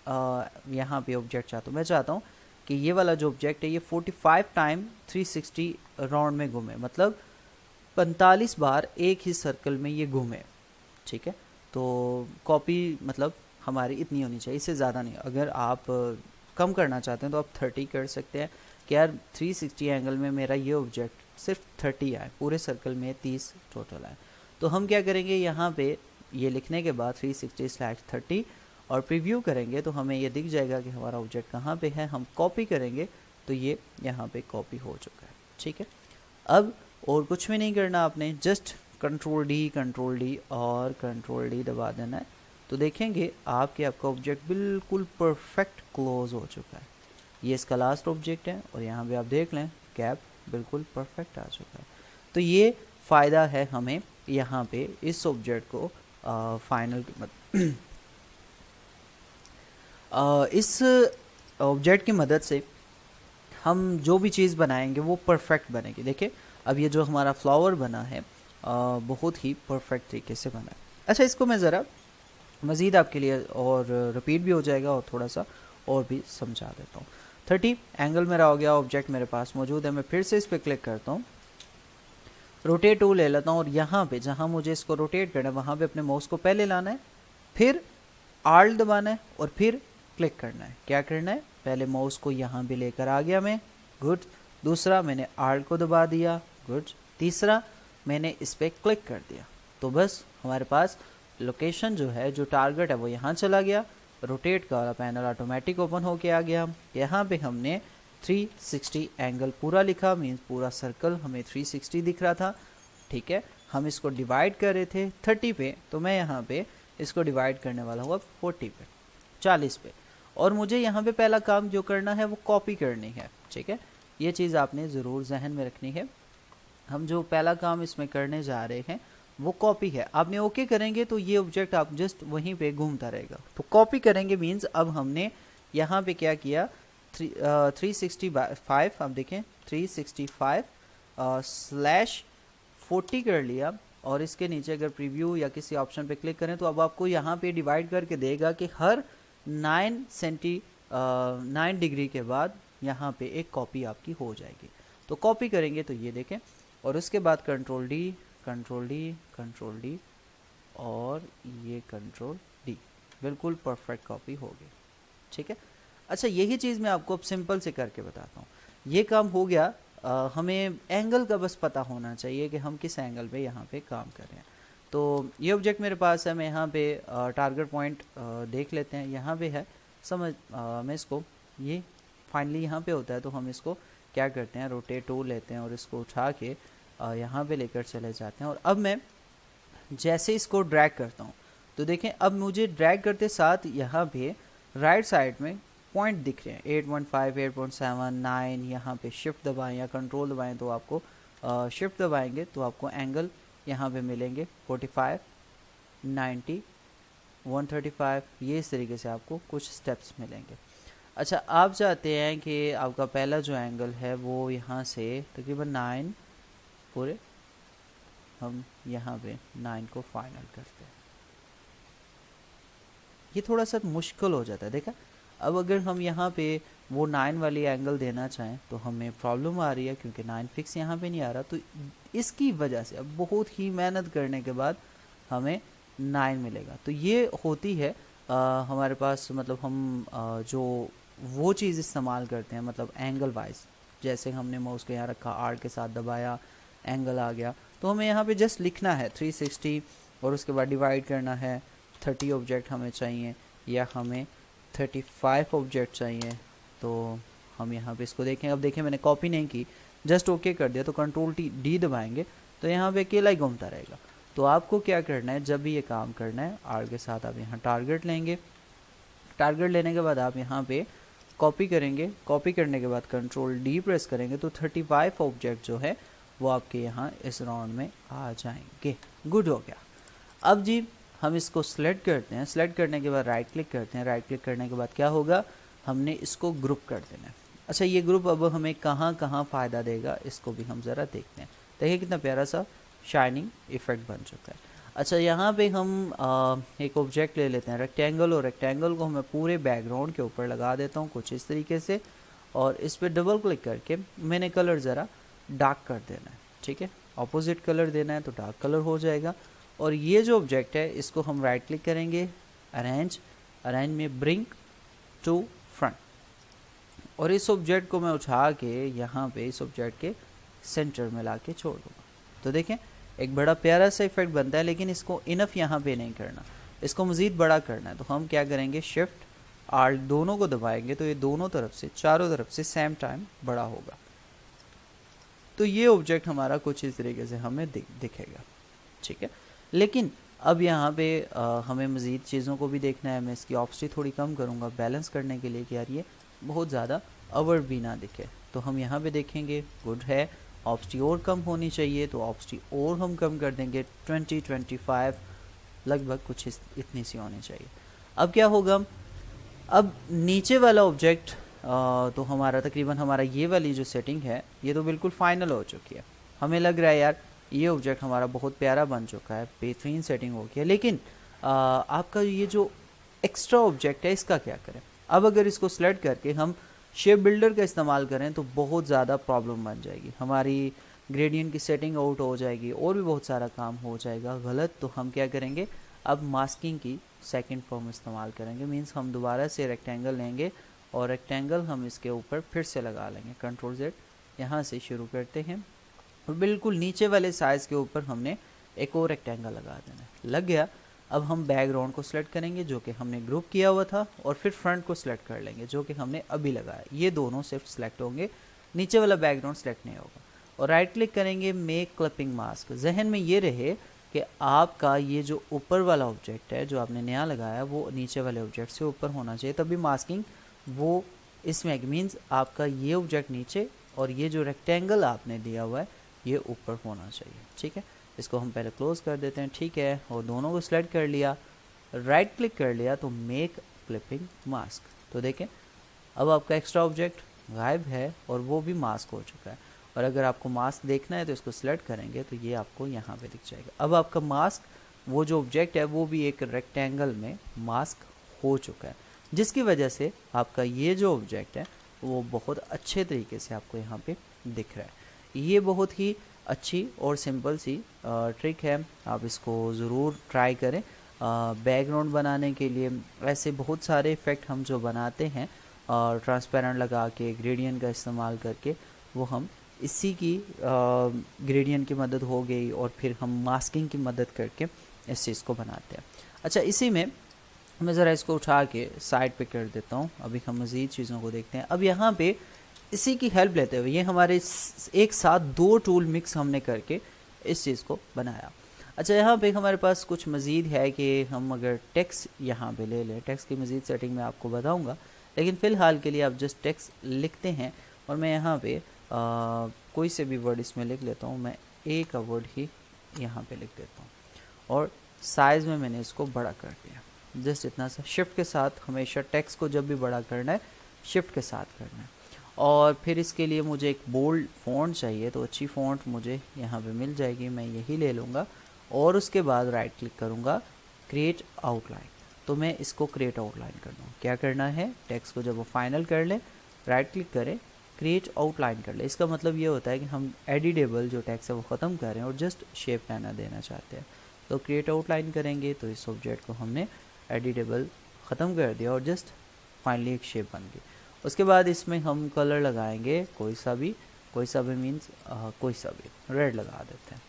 यहाँ पे ऑब्जेक्ट चाहता हूँ, मैं चाहता हूँ कि ये वाला जो ऑब्जेक्ट है ये 45 टाइम 360 राउंड में घूमे, मतलब 45 बार एक ही सर्कल में ये घूमे, ठीक है। तो कॉपी मतलब हमारी इतनी होनी चाहिए, इससे ज़्यादा नहीं। अगर आप कम करना चाहते हैं तो आप 30 कर सकते हैं कि यार 360 एंगल में मेरा ये ऑब्जेक्ट सिर्फ 30 आए, पूरे सर्कल में 30 टोटल आए। तो हम क्या करेंगे, यहाँ पे ये लिखने के बाद 360/30 और प्रीव्यू करेंगे तो हमें ये दिख जाएगा कि हमारा ऑब्जेक्ट कहाँ पे है। हम कॉपी करेंगे तो ये यहाँ पे कॉपी हो चुका है, ठीक है। अब और कुछ भी नहीं करना आपने, जस्ट कंट्रोल डी और कंट्रोल डी दबा देना है। तो देखेंगे आपका ऑब्जेक्ट बिल्कुल परफेक्ट क्लोज हो चुका है। ये इसका लास्ट ऑब्जेक्ट है और यहाँ पे आप देख लें गैप बिल्कुल परफेक्ट आ चुका है। तो ये फ़ायदा है हमें यहाँ पे इस ऑब्जेक्ट को फाइनल इस ऑब्जेक्ट की मदद से हम जो भी चीज़ बनाएंगे वो परफेक्ट बनेगी। देखिए अब ये जो हमारा फ्लावर बना है बहुत ही परफेक्ट तरीके से बना है। अच्छा, इसको मैं ज़रा मज़ीद आपके लिए और रिपीट भी हो जाएगा और थोड़ा सा और भी समझा देता हूँ। 30 एंगल मेरा हो गया, ऑब्जेक्ट मेरे पास मौजूद है। मैं फिर से इस पर क्लिक करता हूँ, रोटेट टूल ले लेता हूँ और यहाँ पे जहाँ मुझे इसको रोटेट करना है वहाँ पे अपने माउस को पहले लाना है, फिर आल्ट दबाना है और फिर क्लिक करना है। क्या करना है, पहले माउस को यहाँ भी लेकर आ गया मैं, गुड। दूसरा मैंने आल्ट को दबा दिया, गुड। तीसरा मैंने इस पर क्लिक कर दिया, तो बस हमारे पास लोकेशन जो है, जो टारगेट है वो यहाँ चला गया। रोटेट का वाला पैनल ऑटोमेटिक ओपन होके आ गया। यहाँ पे हमने 360 एंगल पूरा लिखा, मीन्स पूरा सर्कल हमें 360 दिख रहा था, ठीक है। हम इसको डिवाइड कर रहे थे 30 पे, तो मैं यहाँ पे इसको डिवाइड करने वाला हूँ 40 पे, 40 पे। और मुझे यहाँ पे पहला काम जो करना है वो कॉपी करनी है, ठीक है। ये चीज़ आपने ज़रूर जहन में रखनी है। हम जो पहला काम इसमें करने जा रहे हैं वो कॉपी है। आपने ओके करेंगे तो ये ऑब्जेक्ट आप जस्ट वहीं पे घूमता रहेगा। तो कॉपी करेंगे मीन्स अब हमने यहाँ पे क्या किया, 365, आप देखें 365/40 कर लिया। और इसके नीचे अगर प्रीव्यू या किसी ऑप्शन पे क्लिक करें तो अब आपको यहाँ पे डिवाइड करके देगा कि हर 9 डिग्री के बाद यहाँ पे एक कॉपी आपकी हो जाएगी। तो कॉपी करेंगे तो ये देखें, और उसके बाद कंट्रोल डी और ये कंट्रोल डी, बिल्कुल परफेक्ट कॉपी हो गई, ठीक है। अच्छा, यही चीज़ मैं आपको अब सिंपल से करके बताता हूँ। ये काम हो गया। हमें एंगल का बस पता होना चाहिए कि हम किस एंगल पे यहाँ पे काम कर रहे हैं। तो ये ऑब्जेक्ट मेरे पास है, मैं यहाँ पे टारगेट पॉइंट देख लेते हैं, यहाँ पे है। मैं इसको ये फाइनली यहाँ पे होता है तो हम इसको क्या करते हैं, रोटेट टूल लेते हैं और इसको उठा के यहाँ पे लेकर चले जाते हैं। और अब मैं जैसे इसको ड्रैग करता हूँ तो देखें अब मुझे ड्रैग करते साथ यहाँ पे राइट साइड में पॉइंट दिख रहे हैं, 815, 8.7, 9। यहाँ पे शिफ्ट दबाएं या कंट्रोल दबाएं तो आपको शिफ्ट दबाएंगे तो आपको एंगल यहाँ पे मिलेंगे 45, 90, 135। ये इस तरीके से आपको कुछ स्टेप्स मिलेंगे। अच्छा, आप चाहते हैं कि आपका पहला जो एंगल है वो यहाँ से तकरीबन 9 पूरे, हम यहाँ पे 9 को फाइनल करते हैं। ये थोड़ा सा मुश्किल हो जाता है, देखा। अब अगर हम यहाँ पे वो 9 वाली एंगल देना चाहें तो हमें प्रॉब्लम आ रही है क्योंकि 9 फिक्स यहाँ पे नहीं आ रहा। तो इसकी वजह से अब बहुत ही मेहनत करने के बाद हमें 9 मिलेगा। तो ये होती है हमारे पास, मतलब हम जो वो चीज़ इस्तेमाल करते हैं, मतलब एंगल वाइज। जैसे हमने माउस को यहाँ रखा, आर के साथ दबाया, एंगल आ गया, तो हमें यहाँ पे जस्ट लिखना है 360 और उसके बाद डिवाइड करना है। 30 ऑब्जेक्ट हमें चाहिए या हमें 35 ऑब्जेक्ट चाहिए। तो हम यहाँ पे इसको देखें, अब देखें मैंने कॉपी नहीं की, जस्ट ओके कर दिया। तो कंट्रोल डी दबाएंगे तो यहाँ पे अकेला ही घूमता रहेगा। तो आपको क्या करना है, जब भी ये काम करना है, आर के साथ आप यहाँ टारगेट लेंगे। टारगेट लेने के बाद आप यहाँ पे कॉपी करेंगे। कॉपी करने के बाद कंट्रोल डी प्रेस करेंगे तो 35 ऑब्जेक्ट जो है वो आपके यहाँ इस राउंड में आ जाएंगे। गुड हो गया। अब जी हम इसको सिलेक्ट करते हैं। सिलेक्ट करने के बाद राइट क्लिक करते हैं। राइट क्लिक करने के बाद क्या होगा, हमने इसको ग्रुप कर देना है। अच्छा, ये ग्रुप अब हमें कहाँ कहाँ फ़ायदा देगा इसको भी हम ज़रा देखते हैं। देखिए कितना प्यारा सा शाइनिंग इफेक्ट बन चुका है। अच्छा, यहाँ पे हम एक ऑब्जेक्ट ले लेते हैं रेक्टेंगल, और रेक्टेंगल को मैं पूरे बैकग्राउंड के ऊपर लगा देता हूँ कुछ इस तरीके से, और इस पर डबल क्लिक करके मैंने कलर ज़रा डार्क कर देना है, ठीक है, ऑपोजिट कलर देना है तो डार्क कलर हो जाएगा। और ये जो ऑब्जेक्ट है इसको हम राइट क्लिक करेंगे, अरेंज, अरेंज में ब्रिंग टू फ्रंट, और इस ऑब्जेक्ट को मैं उठा के यहाँ पे इस ऑब्जेक्ट के सेंटर में ला के छोड़ दूँगा। तो देखें एक बड़ा प्यारा सा इफेक्ट बनता है, लेकिन इसको इनफ यहाँ पे नहीं करना, इसको मज़ीद बड़ा करना है। तो हम क्या करेंगे, शिफ्ट आल्ट दोनों को दबाएंगे तो ये दोनों तरफ से, चारों तरफ से सेम टाइम बड़ा होगा। तो ये ऑब्जेक्ट हमारा कुछ इस तरीके से हमें दिखेगा, ठीक है। लेकिन अब यहाँ पे हमें मज़ीद चीज़ों को भी देखना है। मैं इसकी ऑप्सिटी थोड़ी कम करूँगा बैलेंस करने के लिए कि यार ये बहुत ज़्यादा अवर भी ना दिखे। तो हम यहाँ पे देखेंगे गुड है, ऑप्सिटी और कम होनी चाहिए, तो ऑप्सिटी और हम कम कर देंगे 20-25 लगभग कुछ इतनी सी होनी चाहिए। अब क्या होगा, अब नीचे वाला ऑब्जेक्ट तो हमारा तकरीबन हमारा ये वाली जो सेटिंग है ये तो बिल्कुल फाइनल हो चुकी है। हमें लग रहा है यार ये ऑब्जेक्ट हमारा बहुत प्यारा बन चुका है, बेहतरीन सेटिंग हो गया। लेकिन आपका ये जो एक्स्ट्रा ऑब्जेक्ट है इसका क्या करें। अब अगर इसको सेलेक्ट करके हम शेप बिल्डर का इस्तेमाल करें तो बहुत ज़्यादा प्रॉब्लम बन जाएगी, हमारी ग्रेडियंट की सेटिंग आउट हो जाएगी और भी बहुत सारा काम हो जाएगा गलत। तो हम क्या करेंगे, अब मास्किंग की सेकंड फॉर्म इस्तेमाल करेंगे, मींस हम दोबारा से रेक्टेंगल लेंगे और रेक्टेंगल हम इसके ऊपर फिर से लगा लेंगे। कंट्रोल Z, यहाँ से शुरू करते हैं और बिल्कुल नीचे वाले साइज़ के ऊपर हमने एक और रेक्टेंगल लगा देना है। लग गया। अब हम बैकग्राउंड को सिलेक्ट करेंगे जो कि हमने ग्रुप किया हुआ था, और फिर फ्रंट को सिलेक्ट कर लेंगे जो कि हमने अभी लगाया। ये दोनों सिर्फ सिलेक्ट होंगे, नीचे वाला बैकग्राउंड सिलेक्ट नहीं होगा। और राइट क्लिक करेंगे, मेक क्लिपिंग मास्क। जहन में ये रहे कि आपका ये जो ऊपर वाला ऑब्जेक्ट है जो आपने नया लगाया वो नीचे वाले ऑब्जेक्ट से ऊपर होना चाहिए, तभी मास्किंग वो इसमें मीन्स आपका ये ऑब्जेक्ट नीचे और ये जो रेक्टेंगल आपने दिया हुआ है ये ऊपर होना चाहिए, ठीक है। इसको हम पहले क्लोज कर देते हैं, ठीक है। और दोनों को सिलेक्ट कर लिया, राइट क्लिक कर लिया तो मेक क्लिपिंग मास्क। तो देखें अब आपका एक्स्ट्रा ऑब्जेक्ट गायब है और वो भी मास्क हो चुका है। और अगर आपको मास्क देखना है तो इसको सिलेक्ट करेंगे तो ये आपको यहाँ पे दिख जाएगा। अब आपका मास्क, वो जो ऑब्जेक्ट है वो भी एक रेक्टेंगल में मास्क हो चुका है, जिसकी वजह से आपका ये जो ऑब्जेक्ट है वो बहुत अच्छे तरीके से आपको यहाँ पे दिख रहा है। ये बहुत ही अच्छी और सिंपल सी ट्रिक है, आप इसको ज़रूर ट्राई करें। बैकग्राउंड बनाने के लिए ऐसे बहुत सारे इफ़ेक्ट हम जो बनाते हैं और ट्रांसपेरेंट लगा के ग्रेडियंट का इस्तेमाल करके, वो हम इसी की ग्रेडियंट की मदद हो गई और फिर हम मास्किंग की मदद करके इस चीज़ को बनाते हैं। अच्छा, इसी में मैं ज़रा इसको उठा के साइड पे कर देता हूँ, अभी हम मज़ीद चीज़ों को देखते हैं। अब यहाँ पे इसी की हेल्प लेते हुए ये हमारे एक साथ दो टूल मिक्स हमने करके इस चीज़ को बनाया। अच्छा, यहाँ पे हमारे पास कुछ मज़ीद है कि हम अगर टेक्स्ट यहाँ पे ले लें, टेक्स्ट की मज़ीद सेटिंग मैं आपको बताऊँगा, लेकिन फ़िलहाल के लिए आप जस्ट टेक्स्ट लिखते हैं और मैं यहाँ पे कोई से भी वर्ड इसमें लिख लेता हूँ। मैं ए का वर्ड ही यहाँ पे लिख देता हूँ और साइज़ में मैंने इसको बड़ा कर दिया, जस्ट इतना सा। शिफ्ट के साथ हमेशा टेक्स्ट को जब भी बड़ा करना है शिफ्ट के साथ करना है। और फिर इसके लिए मुझे एक बोल्ड फ़ॉन्ट चाहिए, तो अच्छी फ़ॉन्ट मुझे यहाँ पे मिल जाएगी, मैं यही ले लूँगा और उसके बाद राइट क्लिक करूँगा, क्रिएट आउटलाइन। तो मैं इसको क्रिएट आउटलाइन कर दूँ। क्या करना है, टेक्स्ट को जब वो फाइनल कर लें राइट क्लिक करें, क्रिएट आउटलाइन कर ले। इसका मतलब ये होता है कि हम एडिटेबल जो टेक्स्ट है वो ख़त्म करें और जस्ट शेप लाना देना चाहते हैं। तो क्रिएट आउटलाइन करेंगे तो इस ऑब्जेक्ट को हमने एडिटेबल ख़त्म कर दिया और जस्ट फाइनली एक शेप बन गई। उसके बाद इसमें हम कलर लगाएंगे कोई सा भी मीन्स कोई सा भी रेड लगा देते हैं।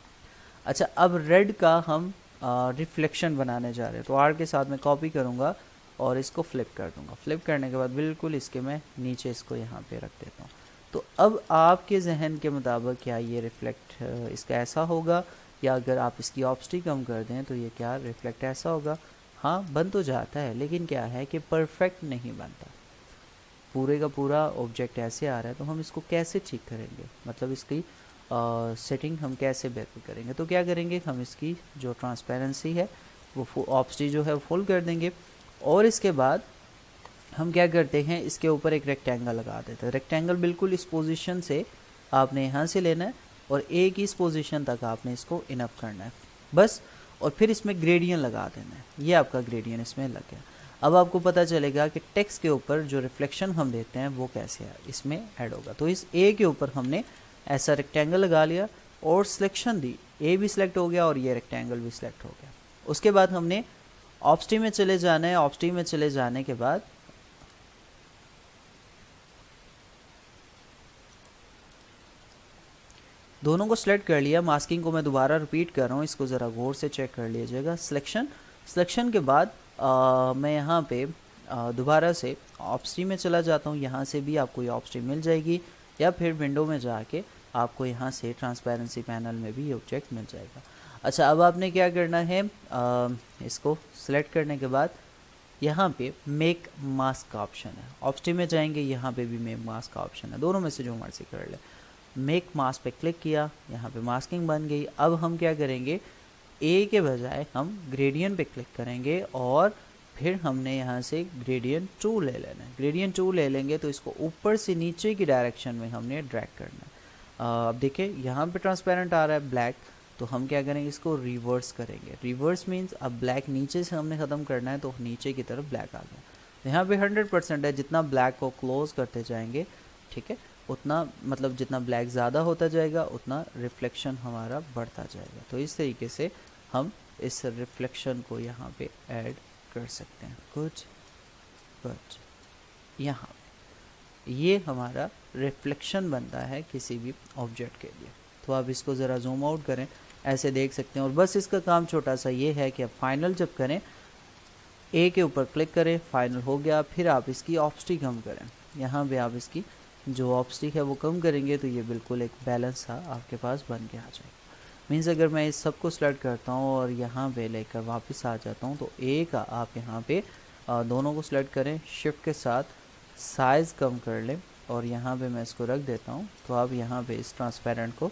अच्छा, अब रेड का हम रिफ्लेक्शन बनाने जा रहे हैं, तो आर के साथ मैं कॉपी करूँगा और इसको फ्लिप कर दूँगा। फ्लिप करने के बाद बिल्कुल इसके मैं नीचे इसको यहाँ पे रख देता हूँ। तो अब आपके जहन के मुताबिक क्या ये रिफ्लेक्ट इसका ऐसा होगा, या अगर आप इसकी ऑप्सिटी कम कर दें तो ये क्या रिफ्लेक्ट ऐसा होगा। हाँ, बन तो जाता है, लेकिन क्या है कि परफेक्ट नहीं बनता। पूरे का पूरा ऑब्जेक्ट ऐसे आ रहा है, तो हम इसको कैसे ठीक करेंगे, मतलब इसकी सेटिंग हम कैसे बेहतर करेंगे। तो क्या करेंगे, हम इसकी जो ट्रांसपेरेंसी है वो ऑप्सिटी जो है वो फुल कर देंगे और इसके बाद हम क्या करते हैं, इसके ऊपर एक रेक्टेंगल लगा देते हैं। रेक्टेंगल बिल्कुल इस पोजीशन से आपने यहाँ से लेना है और एक इस पोजीशन तक आपने इसको इनफ करना है बस। और फिर इसमें ग्रेडियंट लगा देना है। ये आपका ग्रेडियंट इसमें लग गया। अब आपको पता चलेगा कि टेक्स्ट के ऊपर जो रिफ्लेक्शन हम देते हैं वो कैसे है इसमें ऐड होगा। तो इस ए के ऊपर हमने ऐसा रेक्टेंगल लगा लिया और सिलेक्शन दी, ए भी सिलेक्ट हो गया और ये रेक्टेंगल भी सिलेक्ट हो गया। उसके बाद हमने ऑब्स्टी में चले जाना है। ऑब्स्टी में चले जाने के बाद दोनों को सिलेक्ट कर लिया। मास्किंग को मैं दोबारा रिपीट कर रहा हूँ, इसको ज़रा गौर से चेक कर लीजिएगा। सिलेक्शन के बाद मैं यहाँ पे दोबारा से ऑब्स्टी में चला जाता हूँ। यहाँ से भी आपको ये ऑब्स्टी मिल जाएगी या फिर विंडो में जाके आपको यहाँ से ट्रांसपेरेंसी पैनल में भी ये ऑब्जेक्ट मिल जाएगा। अच्छा, अब आपने क्या करना है, इसको सिलेक्ट करने के बाद यहाँ पे मेक मास्क का ऑप्शन है। ऑब्स्टी में जाएंगे, यहाँ पे भी मेक मास्क का ऑप्शन है, दोनों में से जो मर्जी कर ले। मेक मास्क पे क्लिक किया, यहाँ पे मास्किंग बन गई। अब हम क्या करेंगे, ए के बजाय हम ग्रेडियंट पे क्लिक करेंगे और फिर हमने यहाँ से ग्रेडियंट 2 ले लेना है। ग्रेडियंट 2 ले लेंगे तो इसको ऊपर से नीचे की डायरेक्शन में हमने ड्रैग करना है। अब देखिए यहाँ पे ट्रांसपेरेंट आ रहा है ब्लैक, तो हम क्या करेंगे, इसको रिवर्स करेंगे। रिवर्स मीन्स अब ब्लैक नीचे से हमने ख़त्म करना है तो नीचे की तरफ ब्लैक आ गया। तो यहाँ पे 100% है, जितना ब्लैक को क्लोज करते जाएंगे, ठीक है, उतना मतलब जितना ब्लैक ज़्यादा होता जाएगा उतना रिफ्लेक्शन हमारा बढ़ता जाएगा। तो इस तरीके से हम इस रिफ्लेक्शन को यहाँ पे ऐड कर सकते हैं। कुछ यहाँ ये हमारा रिफ्लेक्शन बनता है किसी भी ऑब्जेक्ट के लिए। तो आप इसको ज़रा जूम आउट करें, ऐसे देख सकते हैं। और बस इसका काम छोटा सा ये है कि आप फाइनल जब करें, ए के ऊपर क्लिक करें, फाइनल हो गया, फिर आप इसकी ऑब्स्टी कम करें। यहाँ पे आप इसकी जो ऑब्स्टिक है वो कम करेंगे तो ये बिल्कुल एक बैलेंस सा आपके पास बन के आ जाएगा। मीन्स अगर मैं इस सब को सिलेक्ट करता हूँ और यहाँ पे लेकर वापस आ जाता हूँ तो ए का आप यहाँ पे दोनों को सिलेक्ट करें, शिफ्ट के साथ साइज़ कम कर लें और यहाँ पे मैं इसको रख देता हूँ। तो आप यहाँ पे इस ट्रांसपेरेंट को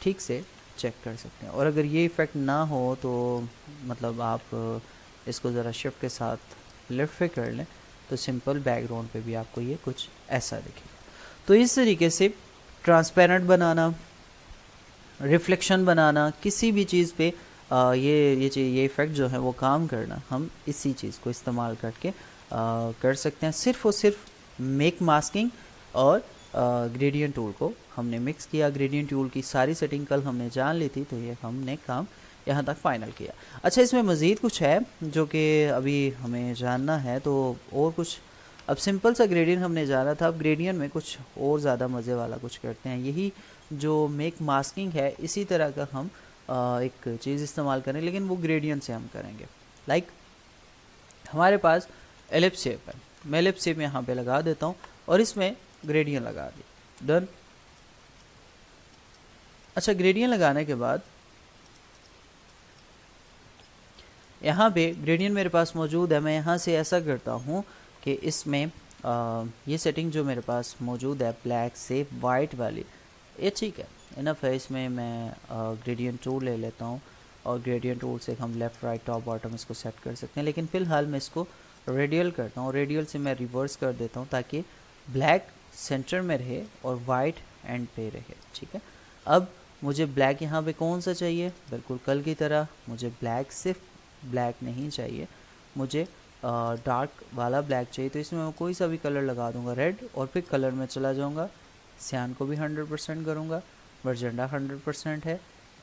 ठीक से चेक कर सकते हैं। और अगर ये इफ़ेक्ट ना हो तो मतलब आप इसको ज़रा शिफ्ट के साथ लेफ्ट पे कर लें तो सिंपल बैकग्राउंड पे भी आपको ये कुछ ऐसा दिखेगा। तो इस तरीके से ट्रांसपेरेंट बनाना, रिफ्लेक्शन बनाना, किसी भी चीज़ पे ये इफ़ेक्ट जो है वो काम करना, हम इसी चीज़ को इस्तेमाल करके कर सकते हैं। सिर्फ और सिर्फ मेक मास्किंग और ग्रेडियंट टूल को हमने मिक्स किया। ग्रेडियंट टूल की सारी सेटिंग कल हमने जान ली थी, तो ये हमने काम यहाँ तक फाइनल किया। अच्छा, इसमें मज़ीद कुछ है जो कि अभी हमें जानना है। तो और कुछ, अब सिंपल सा ग्रेडियंट हमने जाना था, अब ग्रेडियंट में कुछ और ज़्यादा मज़े वाला कुछ करते हैं। यही जो मेक मास्किंग है, इसी तरह का हम एक चीज़ इस्तेमाल करें, लेकिन वो ग्रेडियंट से हम करेंगे। लाइक हमारे पास एलिप्स शेप है, मैं एलिप्स शेप यहाँ पे लगा देता हूँ और इसमें ग्रेडियंट लगा दी, डन। अच्छा, ग्रेडियंट लगाने के बाद यहाँ पे ग्रेडियंट मेरे पास मौजूद है। मैं यहाँ से ऐसा करता हूँ कि इसमें ये सेटिंग जो मेरे पास मौजूद है ब्लैक से वाइट वाली, ये ठीक है, इनफ है। इसमें मैं ग्रेडियंट टूल ले लेता हूँ और ग्रेडियंट टूल से हम लेफ़्ट राइट टॉप बॉटम इसको सेट कर सकते हैं। लेकिन फ़िलहाल मैं इसको रेडियल करता हूँ, रेडियल से मैं रिवर्स कर देता हूँ ताकि ब्लैक सेंटर में रहे और वाइट एंड पे रहे, ठीक है। अब मुझे ब्लैक यहाँ पे कौन सा चाहिए, बिल्कुल कल की तरह मुझे ब्लैक, सिर्फ ब्लैक नहीं चाहिए, मुझे डार्क वाला ब्लैक चाहिए। तो इसमें मैं कोई सा भी कलर लगा दूंगा, रेड, और फिर कलर में चला जाऊंगा, सियान को भी 100% करूंगा, मर्जेंडा 100% है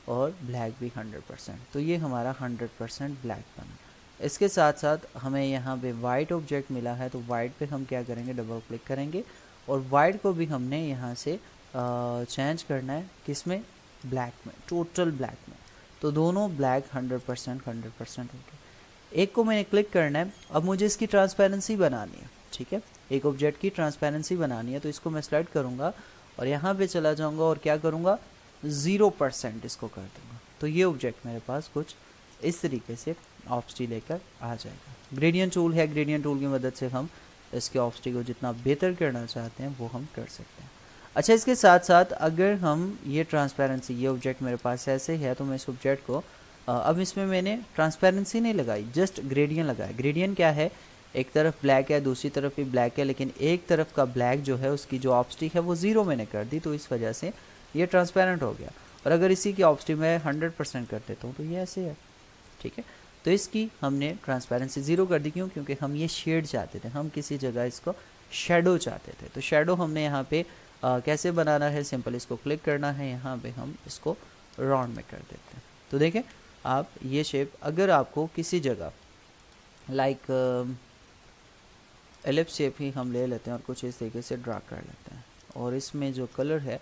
और ब्लैक भी 100%। तो ये हमारा 100% ब्लैक बना। इसके साथ साथ हमें यहाँ पे वाइट ऑब्जेक्ट मिला है, तो वाइट पे हम क्या करेंगे, डबल क्लिक करेंगे और वाइट को भी हमने यहाँ से चेंज करना है, किसमें, ब्लैक में, टोटल ब्लैक में। तो दोनों ब्लैक 100% हो गए। एक को मैंने क्लिक करना है, अब मुझे इसकी ट्रांसपेरेंसी बनानी है, ठीक है, एक ऑब्जेक्ट की ट्रांसपेरेंसी बनानी है। तो इसको मैं सेलेक्ट करूँगा और यहाँ पे चला जाऊँगा और क्या करूँगा, 0% इसको कर दूँगा। तो ये ऑब्जेक्ट मेरे पास कुछ इस तरीके से ऑब्स्टी लेकर आ जाएगा। ग्रेडियंट टूल है, ग्रेडियंट टूल की मदद से हम इसके ऑब्स्टी को जितना बेहतर करना चाहते हैं वो हम कर सकते हैं। अच्छा, इसके साथ साथ अगर हम ये ट्रांसपेरेंसी, ये ऑब्जेक्ट मेरे पास ऐसे है, तो मैं इस ऑब्जेक्ट को अब इसमें मैंने ट्रांसपेरेंसी नहीं लगाई, जस्ट ग्रेडियंट लगाया। ग्रेडियंट क्या है, एक तरफ ब्लैक है, दूसरी तरफ भी ब्लैक है, लेकिन एक तरफ का ब्लैक जो है उसकी जो ऑब्स्टिक है वो 0 मैंने कर दी, तो इस वजह से ये ट्रांसपेरेंट हो गया। और अगर इसी की ऑब्स्टिक मैं 100% कर देता हूँ तो ये ऐसे है, ठीक है। तो इसकी हमने ट्रांसपेरेंसी 0 कर दी, क्यों? क्योंकि हम ये शेड चाहते थे, हम किसी जगह इसको शेडो चाहते थे। तो शेडो हमने यहाँ पे कैसे बनाना है, सिंपल इसको क्लिक करना है, यहाँ पे हम इसको राउंड में कर देते हैं। तो देखें आप ये शेप, अगर आपको किसी जगह लाइक एलिप्स शेप ही हम ले लेते हैं और कुछ इस तरीके से ड्रा कर लेते हैं, और इसमें जो कलर है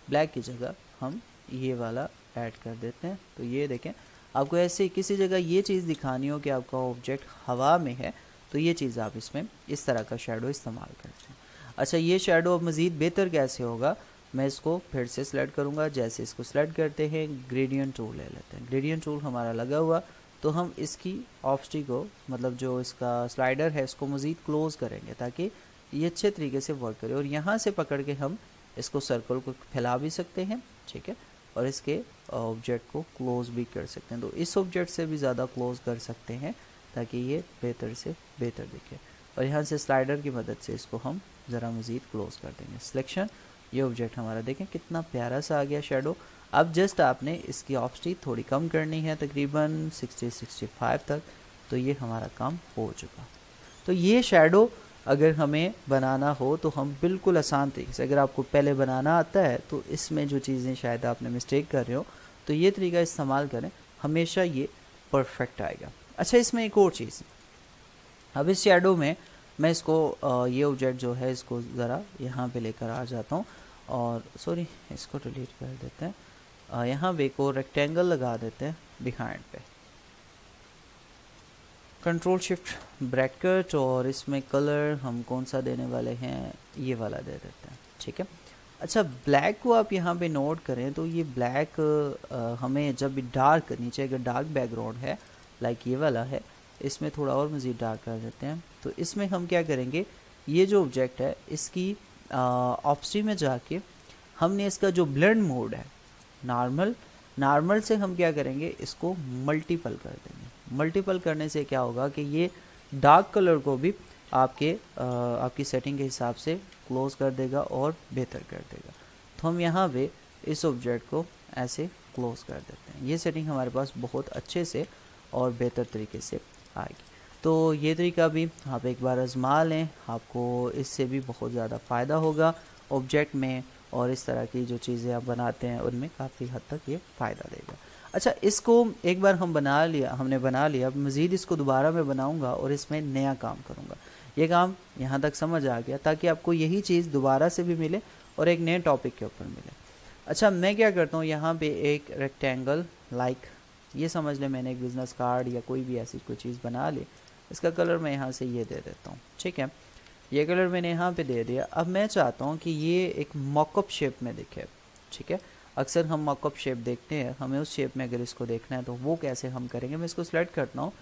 ब्लैक की जगह हम ये वाला ऐड कर देते हैं। तो ये देखें, आपको ऐसे किसी जगह ये चीज़ दिखानी हो कि आपका ऑब्जेक्ट हवा में है, तो ये चीज़ आप इसमें इस तरह का शेडो इस्तेमाल करते हैं। अच्छा, ये शेडो अब मज़ीद बेहतर कैसे होगा, मैं इसको फिर से सिलेक्ट करूँगा। जैसे इसको सिलेक्ट करते हैं, ग्रेडियंट टूल ले लेते हैं। ग्रेडियंट टूल हमारा लगा हुआ, तो हम इसकी ऑप्स्टी को, मतलब जो इसका स्लाइडर है, इसको मज़ीद क्लोज़ करेंगे ताकि ये अच्छे तरीके से वर्क करे। और यहाँ से पकड़ के हम इसको सर्कल को फैला भी सकते हैं, ठीक है, और इसके ऑब्जेक्ट को क्लोज़ भी कर सकते हैं। तो इस ऑब्जेक्ट से भी ज़्यादा क्लोज़ कर सकते हैं ताकि ये बेहतर से बेहतर दिखे। और यहाँ से स्लाइडर की मदद से इसको हम ज़रा मज़ीद क्लोज़ कर देंगे। सिलेक्शन, ये ऑब्जेक्ट हमारा देखें कितना प्यारा सा आ गया शेडो। अब जस्ट आपने इसकी ऑप्स्टी थोड़ी कम करनी है, तकरीबन 60-65 तक, तो ये हमारा काम हो चुका। तो ये शेडो अगर हमें बनाना हो तो हम बिल्कुल आसान तरीके से, अगर आपको पहले बनाना आता है तो इसमें जो चीज़ें शायद आपने मिस्टेक कर रहे हो, तो ये तरीका इस्तेमाल करें, हमेशा ये परफेक्ट आएगा। अच्छा, इसमें एक और चीज़, अब इस शेडो में मैं इसको ये ऑब्जेक्ट जो है इसको ज़रा यहाँ पे लेकर आ जाता हूँ, और सॉरी इसको डिलीट कर देते हैं। यहाँ पे एक और रेक्टेंगल लगा देते हैं बिहाइंड पे, कंट्रोल शिफ्ट ब्रैकेट, और इसमें कलर हम कौन सा देने वाले हैं, ये वाला दे देते हैं, ठीक है। अच्छा, ब्लैक को आप यहाँ पे नोट करें तो ये ब्लैक हमें जब भी डार्क, नीचे अगर डार्क बैकग्राउंड है लाइक ये वाला है, इसमें थोड़ा और मज़ीद डार्क कर देते हैं। तो इसमें हम क्या करेंगे, ये जो ऑब्जेक्ट है इसकी ऑप्स्टी में जाके हमने इसका जो ब्लेंड मोड है, नॉर्मल से हम क्या करेंगे, इसको मल्टीपल कर देंगे। मल्टीपल करने से क्या होगा कि ये डार्क कलर को भी आपकी सेटिंग के हिसाब से क्लोज कर देगा और बेहतर कर देगा। तो हम यहाँ पे इस ऑब्जेक्ट को ऐसे क्लोज कर देते हैं। ये सेटिंग हमारे पास बहुत अच्छे से और बेहतर तरीके से आएगी। तो ये तरीका भी आप एक बार आजमा लें, आपको इससे भी बहुत ज़्यादा फ़ायदा होगा ऑब्जेक्ट में, और इस तरह की जो चीज़ें आप बनाते हैं उनमें काफ़ी हद तक ये फ़ायदा देगा। अच्छा, इसको एक बार हमने बना लिया, अब मज़ीद इसको दोबारा मैं बनाऊंगा और इसमें नया काम करूंगा। ये काम यहाँ तक समझ आ गया, ताकि आपको यही चीज़ दोबारा से भी मिले और एक नए टॉपिक के ऊपर मिले। अच्छा, मैं क्या करता हूँ, यहाँ पे एक रेक्टेंगल लाइक ये समझ लें, मैंने एक बिज़नेस कार्ड या कोई भी ऐसी कोई चीज़ बना ली, इसका कलर मैं यहाँ से ये दे देता हूँ, ठीक है। ये कलर मैंने यहाँ पे दे दिया। अब मैं चाहता हूँ कि ये एक मॉकअप शेप में दिखे, ठीक है। अक्सर हम मॉकअप शेप देखते हैं, हमें उस शेप में अगर इसको देखना है तो वो कैसे हम करेंगे, मैं इसको सिलेक्ट करता हूँ।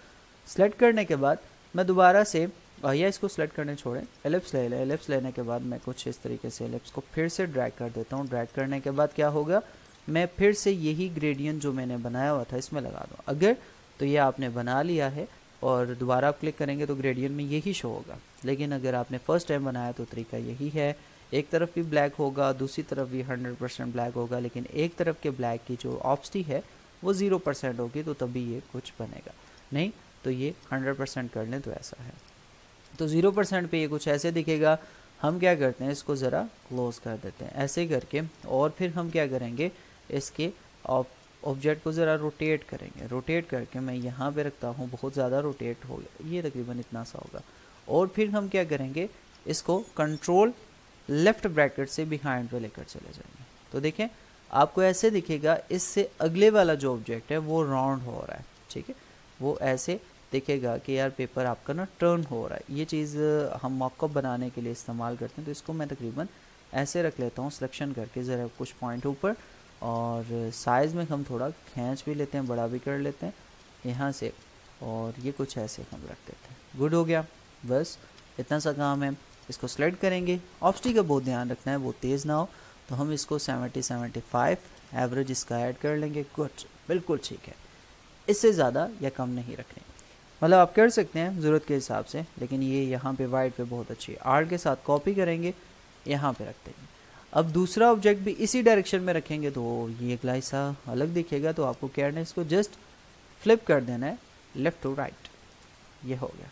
सिलेक्ट करने के बाद मैं दोबारा से या इसको सिलेक्ट करने छोड़ें, एलिप्स ले लें। एलिप्स लेने के बाद मैं कुछ इस तरीके से एलिप्स को फिर से ड्रैग कर देता हूँ। ड्रैग करने के बाद क्या होगा, मैं फिर से यही ग्रेडियंट जो मैंने बनाया हुआ था इसमें लगा दूँ। अगर तो ये आपने बना लिया है और दोबारा आप क्लिक करेंगे तो ग्रेडियंट में यही शो होगा, लेकिन अगर आपने फर्स्ट टाइम बनाया तो तरीका यही है। एक तरफ भी ब्लैक होगा, दूसरी तरफ भी 100% ब्लैक होगा, लेकिन एक तरफ के ब्लैक की जो ऑप्स्टी है वो 0% होगी, तो तभी ये कुछ बनेगा। नहीं तो ये 100% कर लें तो ऐसा है, तो 0% पे ये कुछ ऐसे दिखेगा। हम क्या करते हैं, इसको ज़रा क्लोज कर देते हैं ऐसे करके, और फिर हम क्या करेंगे, इसके ऑब्जेक्ट को ज़रा रोटेट करेंगे। रोटेट करके मैं यहाँ पे रखता हूँ, बहुत ज़्यादा रोटेट हो गया, ये तकरीबन इतना सा होगा। और फिर हम क्या करेंगे, इसको कंट्रोल लेफ़्ट ब्रैकेट से बिहाइंड पे लेकर चले जाएंगे। तो देखें आपको ऐसे दिखेगा, इससे अगले वाला जो ऑब्जेक्ट है वो राउंड हो रहा है, ठीक है। वो ऐसे दिखेगा कि यार पेपर आपका ना टर्न हो रहा है। ये चीज़ हम मॉकअप बनाने के लिए इस्तेमाल करते हैं। तो इसको मैं तकरीबन ऐसे रख लेता हूँ, सिलेक्शन करके ज़रा कुछ पॉइंट ऊपर, और साइज़ में हम थोड़ा खींच भी लेते हैं, बड़ा भी कर लेते हैं यहाँ से, और ये कुछ ऐसे हम रख देते हैं। गुड हो गया, बस इतना सा काम है। इसको सेलेक्ट करेंगे, ऑप्स्टी का बहुत ध्यान रखना है, बहुत तेज़ ना हो। तो हम इसको 70-75 एवरेज इसका ऐड कर लेंगे। गुड, बिल्कुल ठीक है, इससे ज़्यादा या कम नहीं रखने, मतलब आप कर सकते हैं ज़रूरत के हिसाब से, लेकिन ये यहाँ पे वाइट पे बहुत अच्छी है। आर्ट के साथ कॉपी करेंगे, यहाँ पे रख देंगे। अब दूसरा ऑब्जेक्ट भी इसी डायरेक्शन में रखेंगे तो ये अगला हिस्सा अलग दिखेगा। तो आपको क्या करना है, इसको जस्ट फ्लिप कर देना है लेफ़्ट टू राइट, ये हो गया।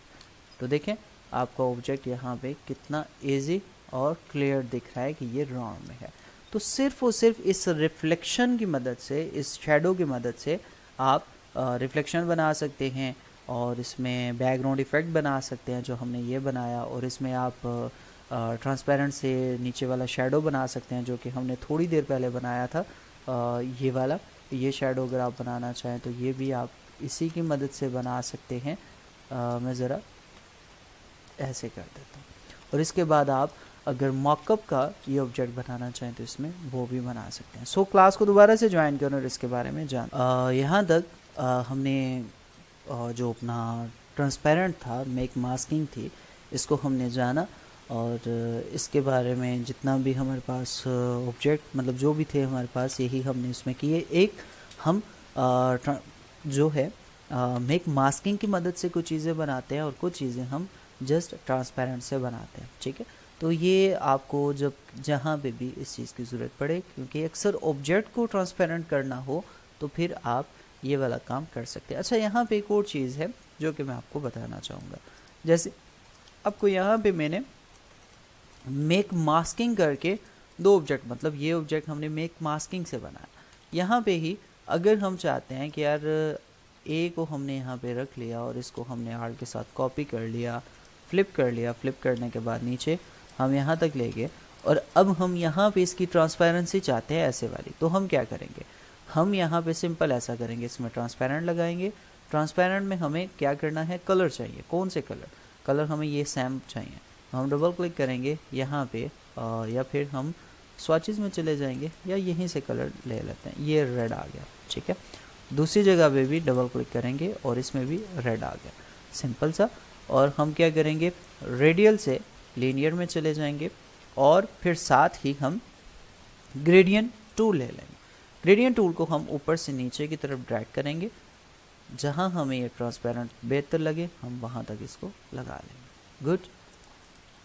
तो देखें आपका ऑब्जेक्ट यहाँ पे कितना इजी और क्लियर दिख रहा है कि ये राउंड में है। तो सिर्फ और सिर्फ इस रिफ्लेक्शन की मदद से, इस शेडो की मदद से आप रिफ्लेक्शन बना सकते हैं और इसमें बैकग्राउंड इफेक्ट बना सकते हैं जो हमने ये बनाया, और इसमें आप ट्रांसपेरेंट से नीचे वाला शेडो बना सकते हैं जो कि हमने थोड़ी देर पहले बनाया था। ये वाला, ये शेडो अगर आप बनाना चाहें तो ये भी आप इसी की मदद से बना सकते हैं। मैं ज़रा ऐसे कर देता हूँ। और इसके बाद आप अगर मॉकअप का ये ऑब्जेक्ट बनाना चाहें तो इसमें वो भी बना सकते हैं। सो क्लास को दोबारा से ज्वाइन करें और इसके बारे में जान। यहाँ तक हमने जो अपना ट्रांसपेरेंट था, मेक मास्किंग थी, इसको हमने जाना, और इसके बारे में जितना भी हमारे पास ऑब्जेक्ट मतलब जो भी थे हमारे पास, यही हमने इसमें किए। एक हम जो है मेक मास्किंग की मदद से कुछ चीज़ें बनाते हैं और कुछ चीज़ें हम जस्ट ट्रांसपेरेंट से बनाते हैं, ठीक है। तो ये आपको जब जहाँ पे भी इस चीज़ की ज़रूरत पड़े, क्योंकि अक्सर ऑब्जेक्ट को ट्रांसपेरेंट करना हो तो फिर आप ये वाला काम कर सकते हैं। अच्छा, यहाँ पे एक और चीज़ है जो कि मैं आपको बताना चाहूँगा। जैसे आपको यहाँ पे मैंने मेक मास्किंग करके दो ऑब्जेक्ट, मतलब ये ऑब्जेक्ट हमने मेक मास्किंग से बनाया। यहाँ पे ही अगर हम चाहते हैं कि यार ए को हमने यहाँ पे रख लिया और इसको हमने आर्ट के साथ कॉपी कर लिया, फ्लिप कर लिया, फ्लिप करने के बाद नीचे हम यहाँ तक ले गए, और अब हम यहाँ पे इसकी ट्रांसपेरेंसी चाहते हैं ऐसे वाली, तो हम क्या करेंगे, हम यहाँ पे सिंपल ऐसा करेंगे, इसमें ट्रांसपेरेंट लगाएंगे। ट्रांसपेरेंट में हमें क्या करना है, कलर चाहिए। कौन से कलर? कलर हमें ये सैम चाहिए। हम डबल क्लिक करेंगे यहाँ पे, या फिर हम स्वॉचेस में चले जाएंगे या यहीं से कलर ले लेते हैं। ये रेड आ गया, ठीक है। दूसरी जगह पे भी डबल क्लिक करेंगे और इसमें भी रेड आ गया, सिंपल सा। और हम क्या करेंगे, रेडियल से लीनियर में चले जाएंगे और फिर साथ ही हम ग्रेडियंट टूल ले लेंगे। ग्रेडियंट टूल को हम ऊपर से नीचे की तरफ ड्रैग करेंगे, जहां हमें ये ट्रांसपेरेंट बेहतर लगे हम वहां तक इसको लगा लेंगे। गुड,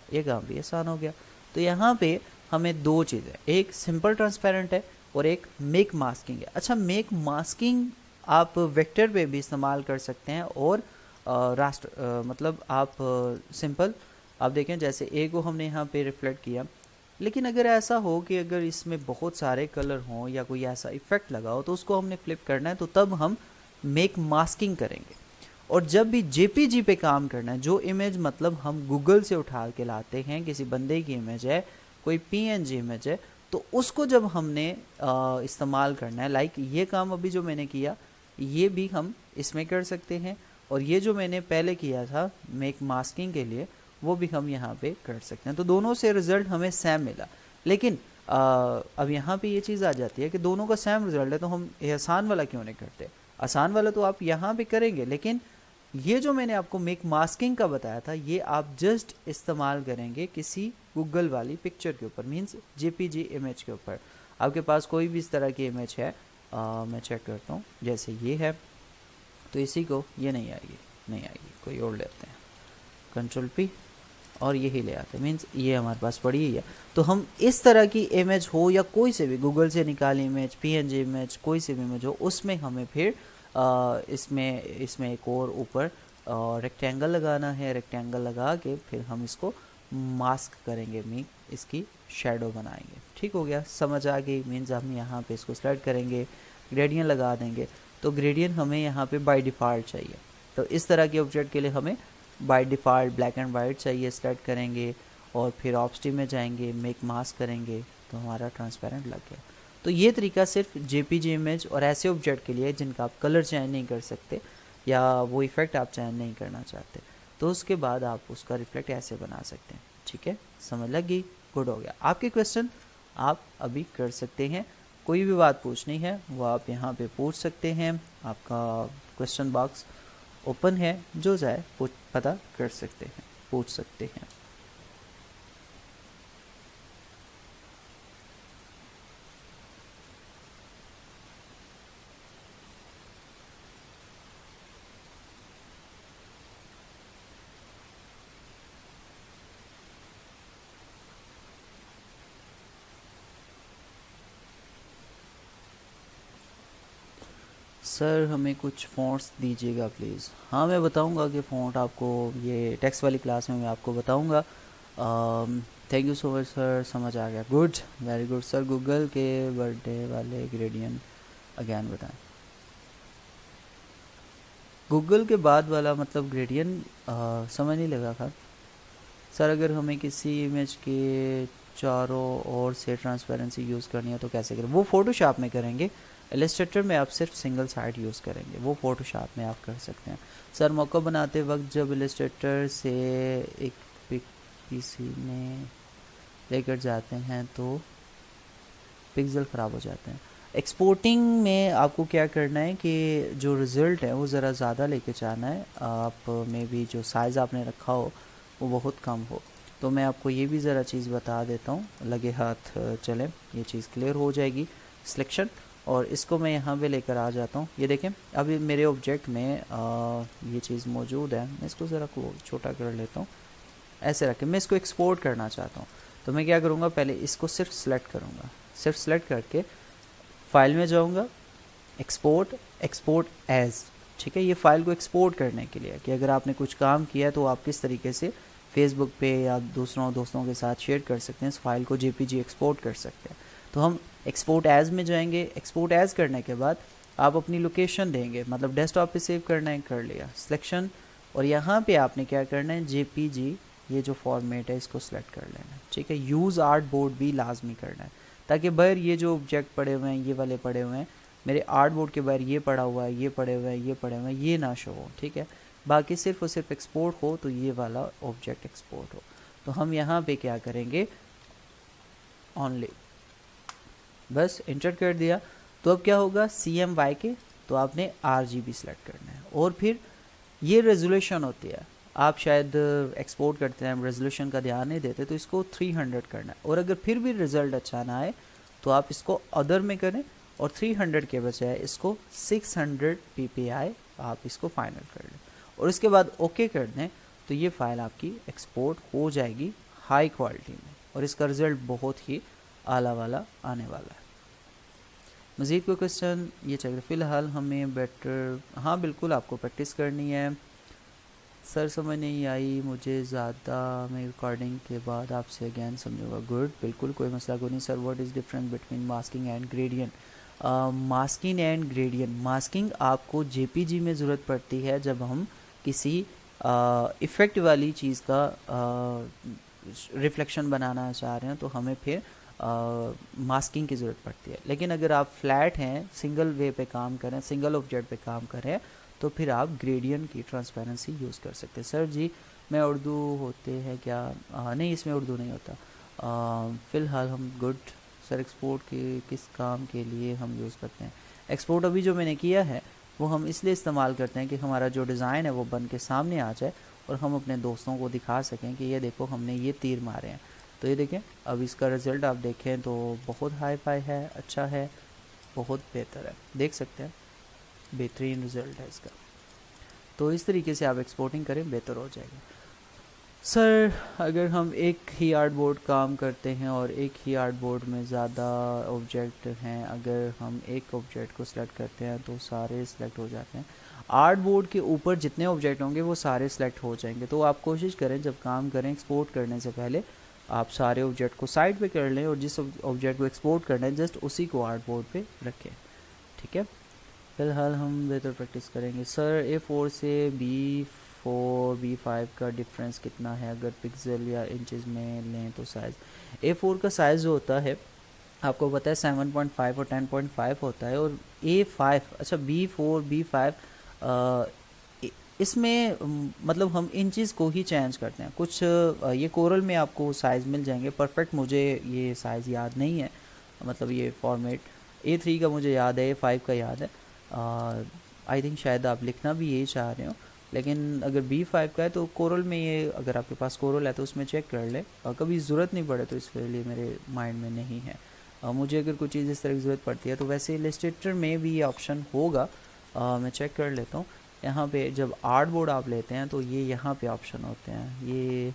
ये काम भी आसान हो गया। तो यहाँ पे हमें दो चीज़ें, एक सिंपल ट्रांसपेरेंट है और एक मेक मास्किंग है। अच्छा, मेक मास्किंग आप वेक्टर पे भी इस्तेमाल कर सकते हैं और मतलब आप सिंपल आप देखें, जैसे ए को हमने यहाँ पे रिफ्लेक्ट किया, लेकिन अगर ऐसा हो कि अगर इसमें बहुत सारे कलर हों या कोई ऐसा इफेक्ट लगा हो तो उसको हमने फ्लिप करना है, तो तब हम मेक मास्किंग करेंगे। और जब भी जेपीजी पे काम करना है, जो इमेज मतलब हम गूगल से उठा के लाते हैं, किसी बंदे की इमेज है, कोई पीएनजी इमेज है, तो उसको जब हमने इस्तेमाल करना है, लाइक ये काम अभी जो मैंने किया ये भी हम इसमें कर सकते हैं, और ये जो मैंने पहले किया था मेक मास्किंग के लिए वो भी हम यहाँ पे कर सकते हैं। तो दोनों से रिजल्ट हमें सेम मिला, लेकिन अब यहाँ पे ये चीज़ आ जाती है कि दोनों का सेम रिजल्ट है तो हम आसान वाला क्यों नहीं करते। आसान वाला तो आप यहाँ पे करेंगे, लेकिन ये जो मैंने आपको मेक मास्किंग का बताया था ये आप जस्ट इस्तेमाल करेंगे किसी गूगल वाली पिक्चर के ऊपर, मींस जेपीजी इमेज के ऊपर। आपके पास कोई भी इस तरह की इमेज है, मैं चेक करता हूँ, जैसे ये है, तो इसी को ये नहीं आएगी, कोई और लेते हैं, Ctrl+P और यही ले आते हैं, मीन्स ये हमारे पास पड़ी ही है। तो हम इस तरह की इमेज हो या कोई से भी गूगल से निकाली इमेज, पीएनजी इमेज, कोई सी भी इमेज हो, उसमें हमें फिर इसमें एक और ऊपर रेक्टेंगल लगाना है। रेक्टेंगल लगा के फिर हम इसको मास्क करेंगे, इसकी शेडो बनाएंगे। ठीक हो गया, समझ आ गई। मीन्स हम यहाँ पे इसको सेलेक्ट करेंगे, ग्रेडियंट लगा देंगे। तो ग्रेडियंट हमें यहाँ पे बाय डिफ़ॉल्ट चाहिए, तो इस तरह के ऑब्जेक्ट के लिए हमें by default black and white चाहिए। सेलेक्ट करेंगे और फिर ऑप्शन में जाएंगे, मेक मास्क करेंगे, तो हमारा ट्रांसपेरेंट लग गया। तो ये तरीका सिर्फ जेपीजी इमेज और ऐसे ऑब्जेक्ट के लिए जिनका आप कलर चेंज नहीं कर सकते या वो इफ़ेक्ट आप चेंज नहीं करना चाहते, तो उसके बाद आप उसका रिफ्लेक्ट ऐसे बना सकते हैं। ठीक है, समझ लगी? गुड हो गया। आपके क्वेश्चन आप अभी कर सकते हैं, कोई भी बात पूछनी है वो आप यहाँ पे पूछ सकते हैं। आपका क्वेश्चन बॉक्स ओपन है, जो जाए पता कर सकते हैं, पूछ सकते हैं। सर हमें कुछ फ़ॉन्ट्स दीजिएगा प्लीज़। हाँ मैं बताऊंगा कि फ़ॉन्ट आपको ये टेक्स्ट वाली क्लास में मैं आपको बताऊंगा। Thank you so much sir, समझ आ गया। Good, very good sir. Google के बर्थडे वाले ग्रेडियंट अगेन बताएं। गूगल के बाद वाला मतलब ग्रेडियंट समझ नहीं लगा था सर। अगर हमें किसी इमेज के चारों ओर से ट्रांसपेरेंसी यूज़ करनी है तो कैसे करें? वो फोटोशॉप में करेंगे। इलस्ट्रेटर में आप सिर्फ सिंगल साइड यूज़ करेंगे, वो फोटोशॉप में आप कर सकते हैं। सर मौका बनाते वक्त जब इलस्ट्रेटर से एक पिक पीसी में लेकर जाते हैं तो पिक्सल ख़राब हो जाते हैं। एक्सपोर्टिंग में आपको क्या करना है कि जो रिज़ल्ट है वो ज़रा ज़्यादा लेके जाना है। आप में भी जो साइज़ आपने रखा हो वो बहुत कम हो। तो मैं आपको ये भी ज़रा चीज़ बता देता हूँ, लगे हाथ चलें, ये चीज़ क्लियर हो जाएगी। सिलेक्शन, और इसको मैं यहाँ पे लेकर आ जाता हूँ। ये देखें अभी मेरे ऑब्जेक्ट में ये चीज़ मौजूद है। मैं इसको ज़रा छोटा कर लेता हूँ, ऐसे रखें। मैं इसको एक्सपोर्ट करना चाहता हूँ तो मैं क्या करूँगा, पहले इसको सिर्फ सेलेक्ट करूँगा। सिर्फ सेलेक्ट करके फाइल में जाऊँगा, एक्सपोर्ट, एक्सपोर्ट एज। ठीक है, ये फ़ाइल को एक्सपोर्ट करने के लिए कि अगर आपने कुछ काम किया है तो आप किस तरीके से फेसबुक पे या दोस्तों के साथ शेयर कर सकते हैं, इस फाइल को जेपीजी एक्सपोर्ट कर सकते हैं। तो हम एक्सपोर्ट एज में जाएंगे। एक्सपोर्ट एज करने के बाद आप अपनी लोकेशन देंगे, मतलब डेस्कटॉप पे सेव करना है, कर लिया सिलेक्शन। और यहाँ पे आपने क्या करना है, जेपीजी ये जो फॉर्मेट है इसको सिलेक्ट कर लेना है। ठीक है, यूज़ आर्ट बोर्ड भी लाजमी करना है ताकि बाहर ये जो ऑब्जेक्ट पड़े हुए हैं, ये वाले पड़े हुए हैं मेरे आर्ट बोर्ड के बाहर, ये पड़ा हुआ है, ये पड़े हुए हैं, ये पड़े हुए हैं, ये ना शो हो। ठीक है, बाकी सिर्फ और सिर्फ एक्सपोर्ट हो तो ये वाला ऑब्जेक्ट एक्सपोर्ट हो। तो हम यहाँ पे क्या करेंगे, ऑनली, बस इंटर कर दिया। तो अब क्या होगा, CMY के तो आपने RGB सेलेक्ट करना है। और फिर ये रेजोल्यूशन होती है, आप शायद एक्सपोर्ट करते हैं रेजोल्यूशन का ध्यान नहीं देते, तो इसको 300 करना है। और अगर फिर भी रिजल्ट अच्छा ना आए तो आप इसको अदर में करें और 300 के बजाय इसको 600 PPI आप इसको फाइनल कर लें और इसके बाद ओके कर दें तो ये फाइल आपकी एक्सपोर्ट हो जाएगी हाई क्वालिटी में और इसका रिज़ल्ट बहुत ही आला वाला आने वाला है। मज़ीद कोई क्वेश्चन ये चाहिए? फ़िलहाल हमें बेटर, हाँ बिल्कुल आपको प्रैक्टिस करनी है। सर समझ नहीं आई मुझे ज़्यादा, मैं रिकॉर्डिंग के बाद आपसे अगेन समझूंगा। गुड, बिल्कुल कोई मसला कोई नहीं। Sir what is difference between masking and gradient? Masking and gradient, masking आपको जेपीजी में ज़रूरत पड़ती है जब हम किसी इफ़ेक्ट वाली चीज़ का रिफ्लेक्शन बनाना चाह रहे हैं तो हमें फिर मास्किंग की ज़रूरत पड़ती है। लेकिन अगर आप फ्लैट हैं, सिंगल वे पे काम करें, सिंगल ऑब्जेक्ट पे काम करें तो फिर आप ग्रेडियंट की ट्रांसपेरेंसी यूज़ कर सकते हैं। सर जी मैं उर्दू होते हैं क्या? नहीं, इसमें उर्दू नहीं होता। फ़िलहाल हम गुड। सर एक्सपोर्ट के किस काम के लिए हम यूज़ करते हैं? एक्सपोर्ट अभी जो मैंने किया है वो हम इसलिए इस्तेमाल करते हैं कि हमारा जो डिज़ाइन है वो बन के सामने आ जाए और हम अपने दोस्तों को दिखा सकें कि ये देखो हमने ये तीर मारे हैं। तो ये देखें, अब इसका रिज़ल्ट आप देखें तो बहुत हाई फाई है, अच्छा है, बहुत बेहतर है, देख सकते हैं, बेहतरीन रिज़ल्ट है इसका। तो इस तरीके से आप एक्सपोर्टिंग करें, बेहतर हो जाएगा। सर अगर हम एक ही आर्ट बोर्ड काम करते हैं और एक ही आर्ट बोर्ड में ज़्यादा ऑब्जेक्ट हैं, अगर हम एक ऑब्जेक्ट को सिलेक्ट करते हैं तो सारे सिलेक्ट हो जाते हैं। आर्ट बोर्ड के ऊपर जितने ऑब्जेक्ट होंगे वो सारे सिलेक्ट हो जाएंगे। तो आप कोशिश करें जब काम करें एक्सपोर्ट करने से पहले आप सारे ऑब्जेक्ट को साइड पे कर लें और जिस ऑब्जेक्ट को एक्सपोर्ट करना है जस्ट उसी को आर्ट बोर्ड पे रखें। ठीक है, फ़िलहाल हम बेहतर प्रैक्टिस करेंगे। सर A4 से B4 B5 का डिफरेंस कितना है? अगर पिक्सल या इंचज़ में लें तो साइज़ A4 का साइज़ जो होता है आपको पता है 7.5 और 10.5 होता है और A5 अच्छा B4 B5 इसमें मतलब हम इंचज़ को ही चेंज करते हैं। कुछ ये कोरल में आपको साइज़ मिल जाएंगे परफेक्ट, मुझे ये साइज़ याद नहीं है, मतलब ये फॉर्मेट A3 का मुझे याद है, A5 का याद है। आई थिंक शायद आप लिखना भी यही चाह रहे हो, लेकिन अगर B5 का है तो कोरल में ये, अगर आपके पास कोरल है तो उसमें चेक कर ले, कभी ज़रूरत नहीं पड़े तो इसके लिए मेरे माइंड में नहीं है। मुझे अगर कोई चीज़ इस तरह की ज़रूरत पड़ती है तो वैसे इलस्ट्रेटर में भी ये ऑप्शन होगा, मैं चेक कर लेता हूँ। यहाँ पे जब आर्ट बोर्ड आप लेते हैं तो ये यहाँ पे ऑप्शन होते हैं, ये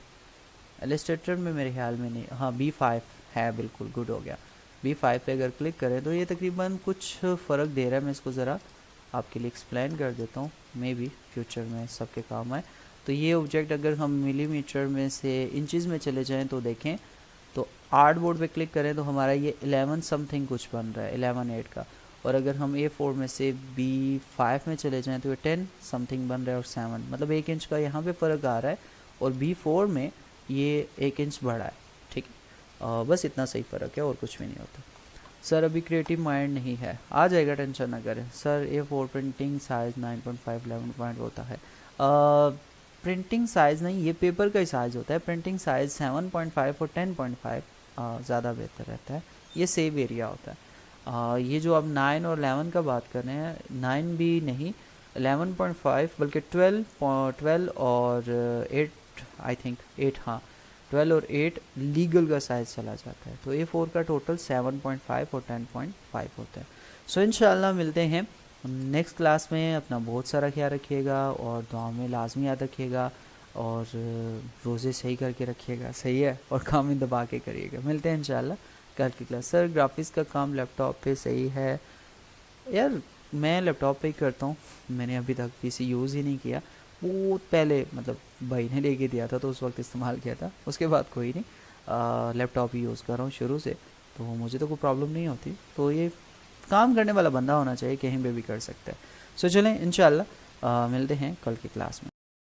इलस्ट्रेटर में मेरे ख्याल में नहीं, हाँ B5 है, बिल्कुल गुड हो गया। B5 पे अगर क्लिक करें तो ये तकरीबन कुछ फ़र्क दे रहा है। मैं इसको ज़रा आपके लिए एक्सप्लेन कर देता हूँ, मे बी फ्यूचर में सबके काम आए। तो ये ऑब्जेक्ट अगर हम मिलीमीटर में से इंचज़ में चले जाएं तो देखें, तो आर्ट बोर्ड पे क्लिक करें तो हमारा ये 11 समथिंग कुछ बन रहा है, 11 8 का। और अगर हम A4 में से B5 में चले जाएं तो ये 10 समथिंग बन रहा है और 7, मतलब 1 इंच का यहाँ पे फ़र्क आ रहा है। और B4 में ये 1 इंच बढ़ा है, ठीक है। बस इतना सही फ़र्क है और कुछ भी नहीं होता। सर अभी क्रिएटिव माइंड नहीं है, आ जाएगा, टेंशन ना करें sir. A4 printing size 9.5 11 point होता है। प्रिंटिंग साइज़ नहीं, ये पेपर का ही साइज़ होता है। प्रिंटिंग साइज़ 7.5 और 10.5 ज़्यादा बेहतर रहता है, ये सेव एरिया होता है। ये जो आप 9 और 11 का बात कर रहे हैं, 9 भी नहीं, 11.5 बल्कि 12 और 8, आई थिंक 8, हाँ 12 और 8 लीगल का साइज़ चला जाता है। तो A4 का टोटल 7.5 और 10.5 होता है। सो इंशाल्लाह मिलते हैं नेक्स्ट क्लास में। अपना बहुत सारा ख्याल रखिएगा और दुआ में लाजमी याद रखिएगा, और रोज़े सही करके रखिएगा, सही है, और काम ही दबा के करिएगा। मिलते हैं इंशाल्लाह कल की क्लास। सर ग्राफिक्स का काम लैपटॉप पे सही है? यार मैं लैपटॉप पे ही करता हूँ, मैंने अभी तक पीसी यूज़ ही नहीं किया। वो पहले मतलब भाई ने लेके दिया था तो उस वक्त इस्तेमाल किया था, उसके बाद कोई नहीं। लैपटॉप ही यूज़ कर रहा हूँ शुरू से, तो मुझे तो कोई प्रॉब्लम नहीं होती। तो ये काम करने वाला बंदा होना चाहिए, कहीं पे भी कर सकता है। सो चलें इंशाल्लाह मिलते हैं कल की क्लास में।